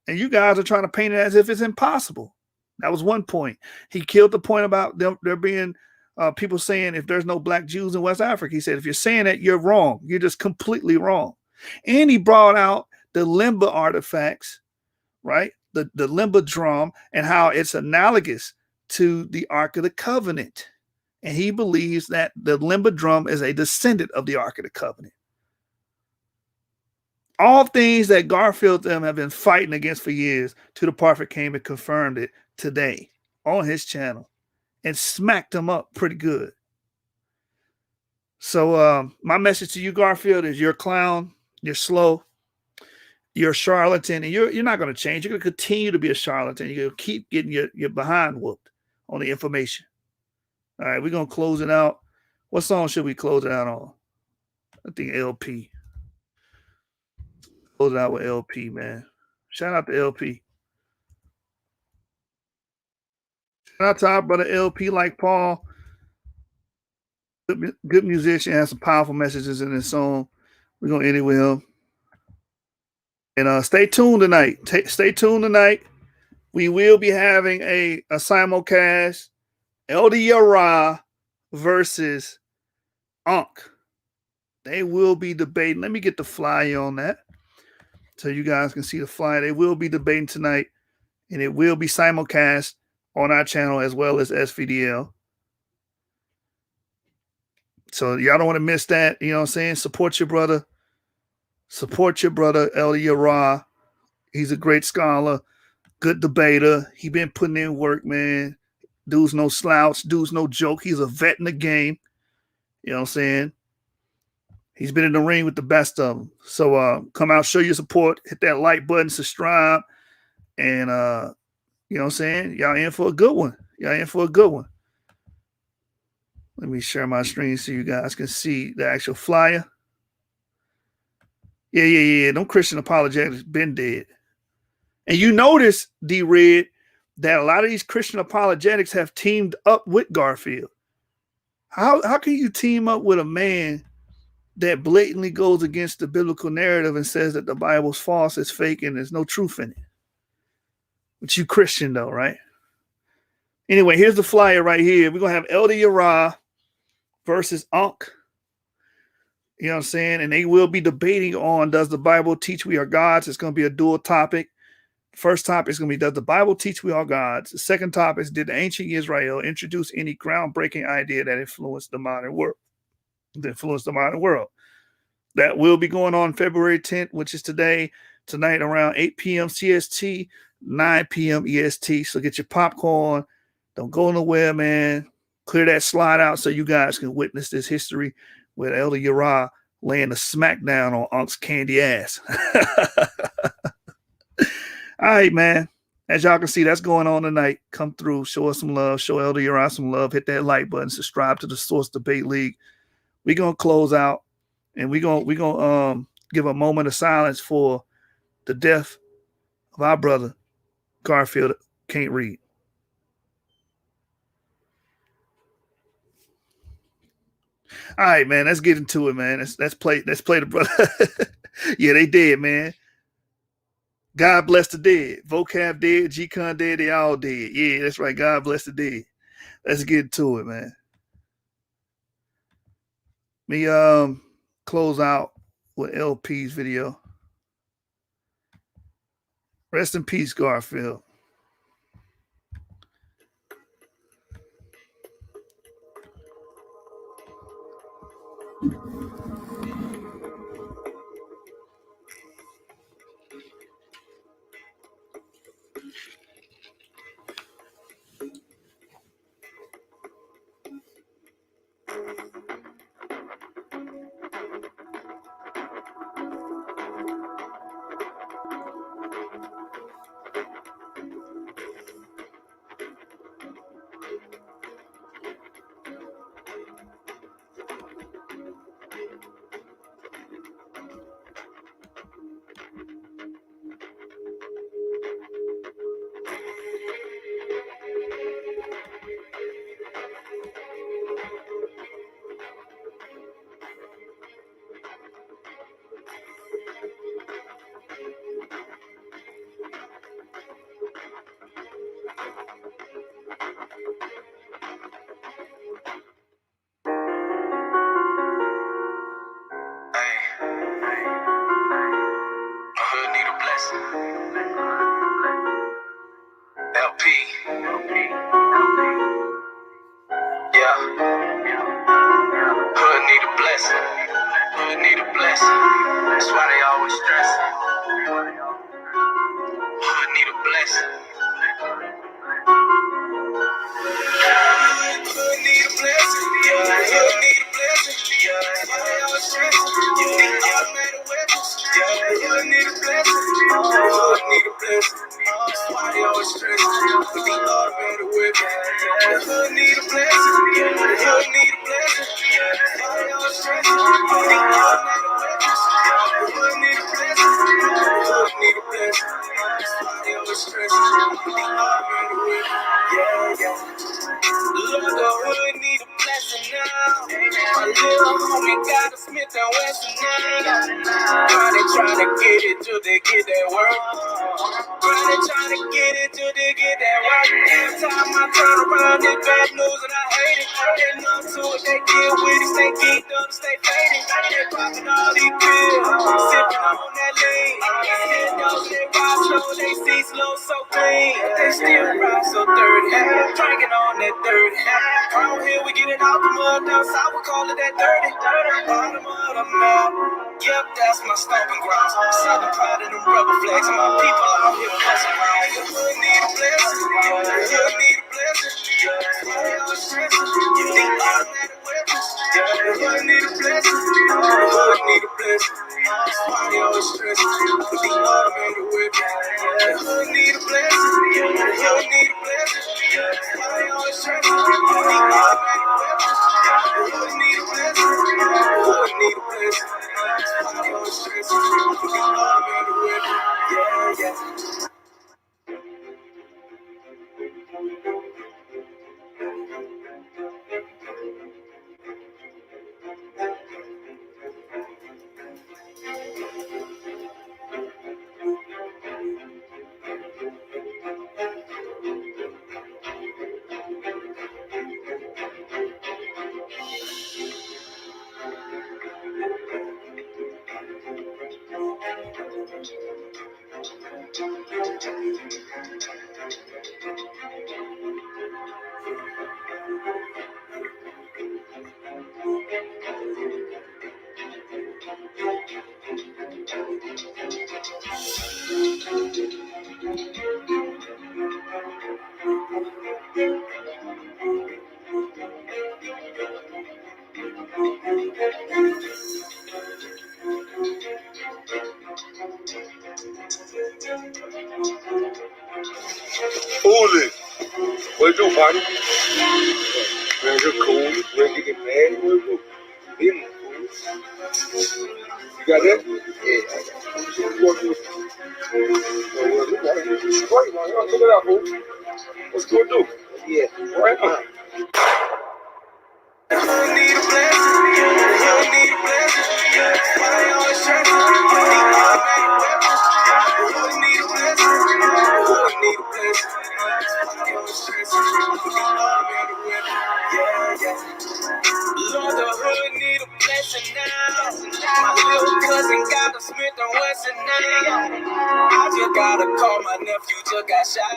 And you guys are trying to paint it as if it's impossible. That was one point. He killed the point about there being people saying if there's no black Jews in West Africa. He said, if you're saying that, you're wrong. You're just completely wrong. And he brought out the limba artifacts, right? The limba drum and how it's analogous to the Ark of the Covenant. And he believes that the limba drum is a descendant of the Ark of the Covenant. All things that Garfield them have been fighting against for years, Tudor Parfitt came and confirmed it today on his channel and smacked him up pretty good. So my message to you, Garfield, is you're a clown, you're slow, you're a charlatan, and you're not going to change. You're going to continue to be a charlatan. You're going to keep getting your behind whooped on the information. All right, we're going to close it out. What song should we close it out on? I think LP. Close it out with LP, man. Shout out to LP. Shout out to our brother LP, like Paul. Good musician, has some powerful messages in his song. We're going to end it with him. And stay tuned tonight. Stay tuned tonight. We will be having a simulcast. Elder Yara versus Ankh. They will be debating. Let me get the flyer on that so you guys can see the flyer. They will be debating tonight, and it will be simulcast on our channel as well as SVDL. So y'all don't want to miss that. You know what I'm saying? Support your brother. Support your brother, Elder Yara. He's a great scholar, good debater. He been putting in work, man. Dude's no slouch. Dude's no joke. He's a vet in the game. You know what I'm saying? He's been in the ring with the best of them. So come out, show your support, hit that like button, subscribe, and you know what I'm saying? Y'all in for a good one. Y'all in for a good one. Let me share my screen so you guys can see the actual flyer. Yeah. Them Christian apologetics been dead. And you notice, D-Red, that a lot of these Christian apologetics have teamed up with Garfield. How can you team up with a man that blatantly goes against the biblical narrative and says that the Bible's false, it's fake, and there's no truth in it? But you Christian though, right? Anyway, here's the flyer right here. We're going to have Elder Yara versus Ankh. You know what I'm saying? And they will be debating on, does the Bible teach we are gods? It's going to be a dual topic. First topic is going to be, does the Bible teach we are gods? The second topic is, did the ancient Israel introduce any groundbreaking idea that influenced the modern world? That will be going on February 10th, which is tonight around 8 p.m. CST, 9 p.m. EST. So get your popcorn. Don't go nowhere, man. Clear that slide out so you guys can witness this history with Elder Yara laying the smackdown on Ankh's candy ass. All right, man. As y'all can see, that's going on tonight. Come through, show us some love, show Elder Yara some love, hit that like button, subscribe to the Source Debate League. We're gonna close out, and we're gonna give a moment of silence for the death of our brother Garfield can't read. All right, man. Let's get into it, man. Let's play the brother. Yeah, they dead, man. God bless the dead. Vocab dead, G-Con dead, they all dead. Yeah, that's right. God bless the dead. Let's get into it, man. Me close out with LP's video. Rest in peace, Garfield. Holy, what you do, buddy? Man, you're cool. When you get mad, what you do? You got that? Yeah, I got it. What up, boo? What's going to do? Yeah. Right on. You need a blessing, you need a blessing. Why you always stressing? You need automatic weapons. You need a blessing, you need a blessing. Why you always stressing? You need automatic weapons. Yeah, yeah. Lord, the hood need a blessing now. My little cousin got a Smith and Wesson now. I just gotta call my nephew, just got shot.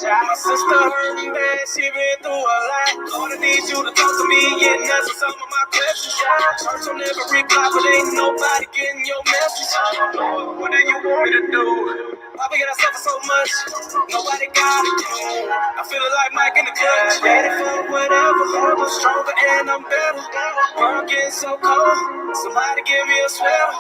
My sister hurting bad, she been through a lot. Lord, I need you to talk to me and answer some of my questions. Church on every block, but ain't nobody getting your message. Lord, what do you want me to do? Papa got suffer so much, nobody got it. I feel like Mike in the clutch, ready for whatever. I'm stronger and I'm better. Work getting so cold, somebody give me a sweater.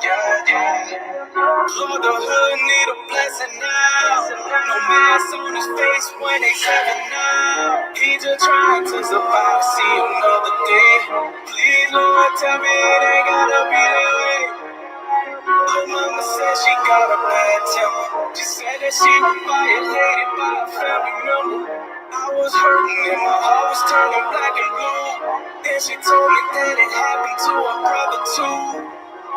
Lord, the hood need a blessing now. No mask on his face when they seven now. He just trying to survive, see another day. Please, Lord, tell me it ain't gotta be that way. Little mama said she got a bad temper. She said that she was violated by a family member. I was hurting and my heart was turning black and blue. Then she told me that it happened to her brother too.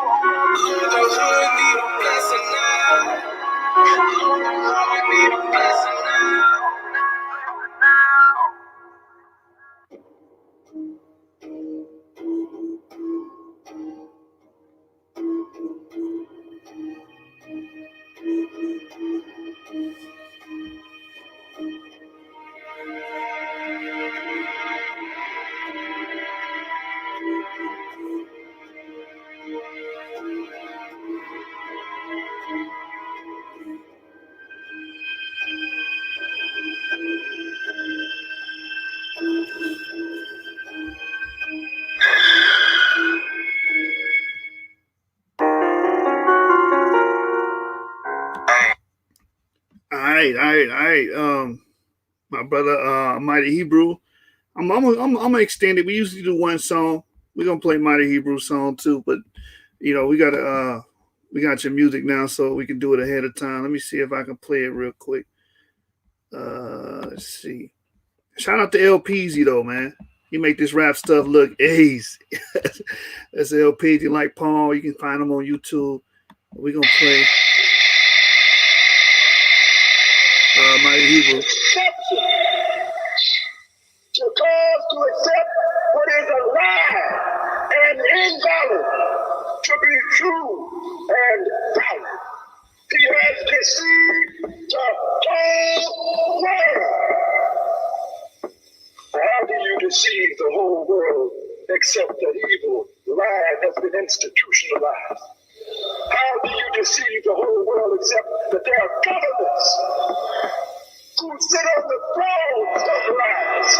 Lord, the hood need a blessing now. Lord, the hood need a blessing now. All right. My brother, Mighty Hebrew. I'm gonna extend it. We usually do one song. We're gonna play Mighty Hebrew song too, but you know we got your music now, so we can do it ahead of time. Let me see if I can play it real quick. Let's see. Shout out to LPZ though, man. He make this rap stuff look ace. That's LPZ like Paul. You can find him on YouTube. We're gonna play Mighty Hebrew. To cause to accept what is a lie and invalid to be true and valid. He has deceived the whole world. How do you deceive the whole world except that evil lie has been institutionalized? How do you deceive the whole world except that there are governments who sit on the thrones of lies?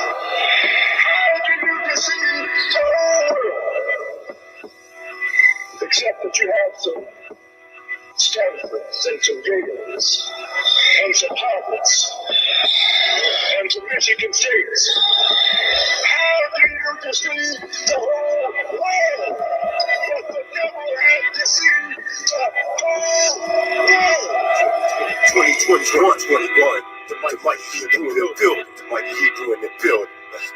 How do you deceive the whole world except that you have some Stanfords and some Yales and some Harvards and some Michigan States? How do you deceive the whole world? But the devil has deceived the whole world. 2021, the mighty Hebrew in the building. The mighty Hebrew in the building.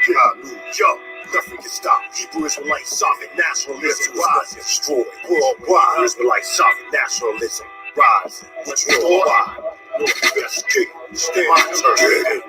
Hallelujah. Nothing can stop Hebrew Israelite sovereign nationalism. Rise and destroy worldwide. Israelite sovereign nationalism. Rise worldwide. Northwest King. Stand.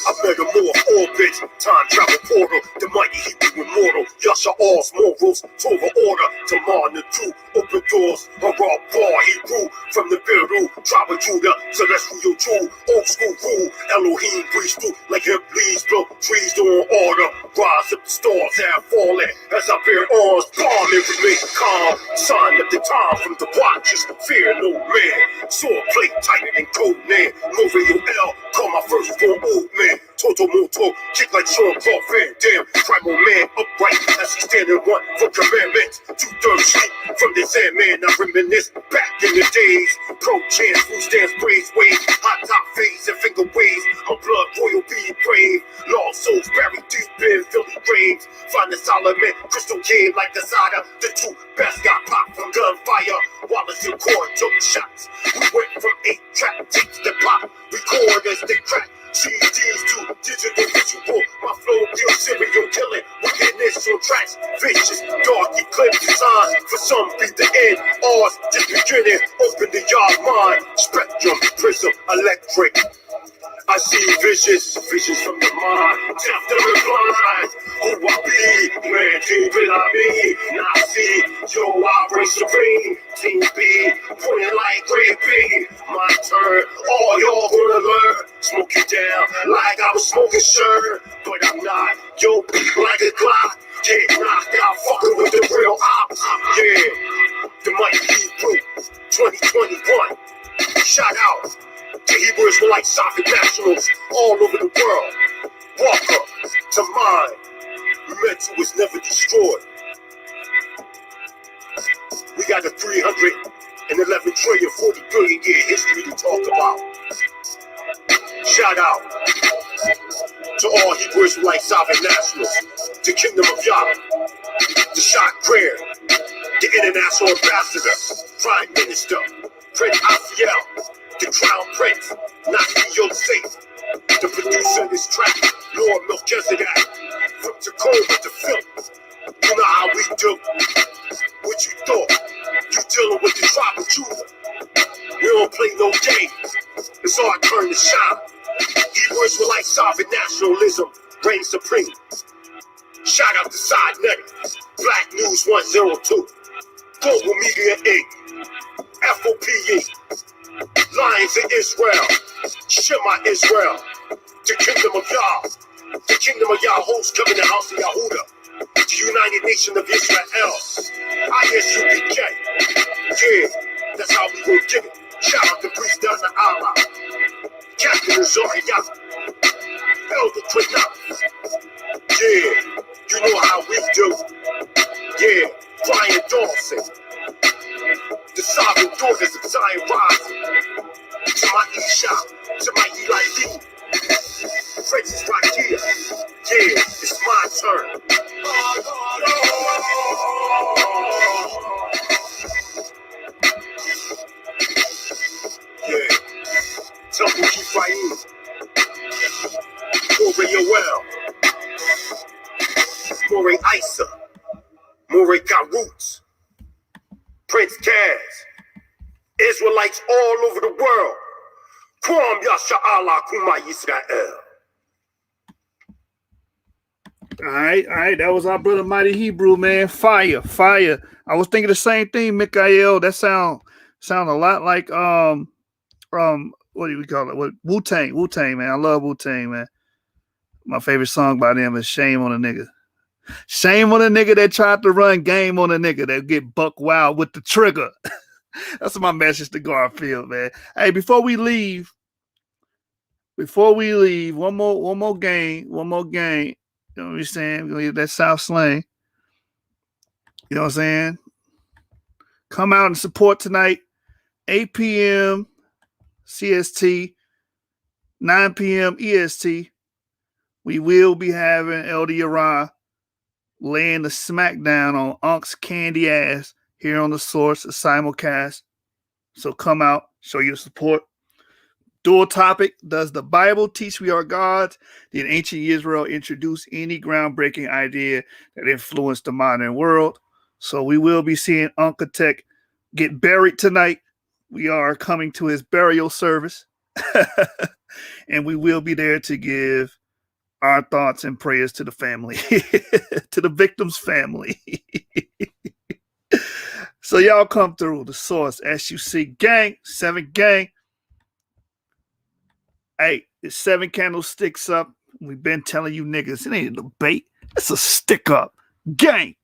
I metamorph orbits, time travel portal, the mighty Hebrew immortal, Yasha All's morals, Torah order, Tamar Nadu, open doors, Hurrah Bar Hebrew, from the Beru, tribe of Judah, celestial Jew, old school rule, Elohim breeze through, like him bleeds, blow trees on order, rise up the stars that falling, as I bear arms, barley remain calm, sign of the time from the watchers, fear no man, sword plate tighter than cold man, Moving L, call my first born old man. Toto Moto, kick like Sean Paul Van Dam, primal man, upright as he standing one for commandments. 2/3 sheep from the Sandman, I reminisce back in the days. Pro chance, food stands, praise waves, hot top fades and finger waves. A blood royal being brave, lost souls buried deep in Philly graves. Find the Solomon, crystal cave like the Zada. The two best got popped from gunfire. Wallace and Cord took shots. We went from 8 trap tapes to pop. Record as they crack. CDs to digital visual. My flow pure serial killing. With initial tracks. Vicious, dark eclipse design. For some be the end. Ours just beginning. Open the yard mind. Spectrum, prism, electric. I see visions from the mind. Death to the blind. Who I be, man, team will I be? Now I see, yo, I reign supreme. Team B, pointing like Great B. My turn, all y'all gonna learn. Smoke you down like I was smoking sure. But I'm not, yo, like a clock. Get knocked out, fucking with the real ops. Yeah, the mighty Hebrew, 2021. Shout out to Hebrew Israelite Soccer Nationals all over the world. Walker to mine. Mental was never destroyed. We got a 311 trillion, 40 billion year history to talk about. Shout out to all Hebrew Israelite Sovereign Nationals, the Kingdom of Yah, the Shah Prayer, the International Ambassador, Prime Minister, Prince Raphael, the Crown Prince, Nazi Yosef, the producer of this track, Lord Melchizedek, from Tacoma to Phillips. You know how we do. What you thought? You dealing with the tribe of Judah. We don't play no games. It's our turn to shine. Hebrew Israelite sovereign nationalism reigns supreme. Shout out to Side Netty, Black News 102, Global Media Inc., FOPE, Lions in Israel, Shema Israel, the Kingdom of Yah, the Kingdom of Yah hosts coming to House of Yahudah, the United Nation of Israel, ISUPK. Yeah, that's how we gon' get it. Shout out to Priest down to Allah, Captain Azariah, Elder Quinna. Yeah, you know how we do. Yeah, Brian Dawson, the sovereign daughters of Zion rising. To my Isha, to my Eli Lee, Francis Rakia. Yeah, it's my turn. Yeah, Temple Ephraim, Morey Yoel, Morey Isa, Morey got roots, Prince Kaz, Israelites all over the world. Kwam Yasha Allah Kuma Yisrael. All right. That was our brother Mighty Hebrew, man. Fire. I was thinking the same thing, Mikael. That sound a lot like what do we call it? What Wu-Tang, man. I love Wu-Tang, man. My favorite song by them is Shame on a Nigga. Shame on a nigga that tried to run game on a nigga that get buck wild with the trigger. That's my message to Garfield, man. Hey, before we leave, one more game. You know what I'm saying? We're gonna get that South slang. You know what I'm saying? Come out and support tonight, 8 p.m. CST, 9 p.m. EST. We will be having Elder Yara laying the smackdown on Unc's candy ass here on the Source, a simulcast. So come out, show your support. Dual topic: does the Bible teach we are gods? Did ancient Israel introduce any groundbreaking idea that influenced the modern world? So we will be seeing Uncle Tech get buried tonight. We are coming to his burial service. And we will be there to give our thoughts and prayers to the family, to the victim's family. So y'all come through the Source, SUC gang, 7 gang. Hey, it's 7 candlesticks up. We've been telling you niggas, it ain't a debate. It's a stick up. Gang.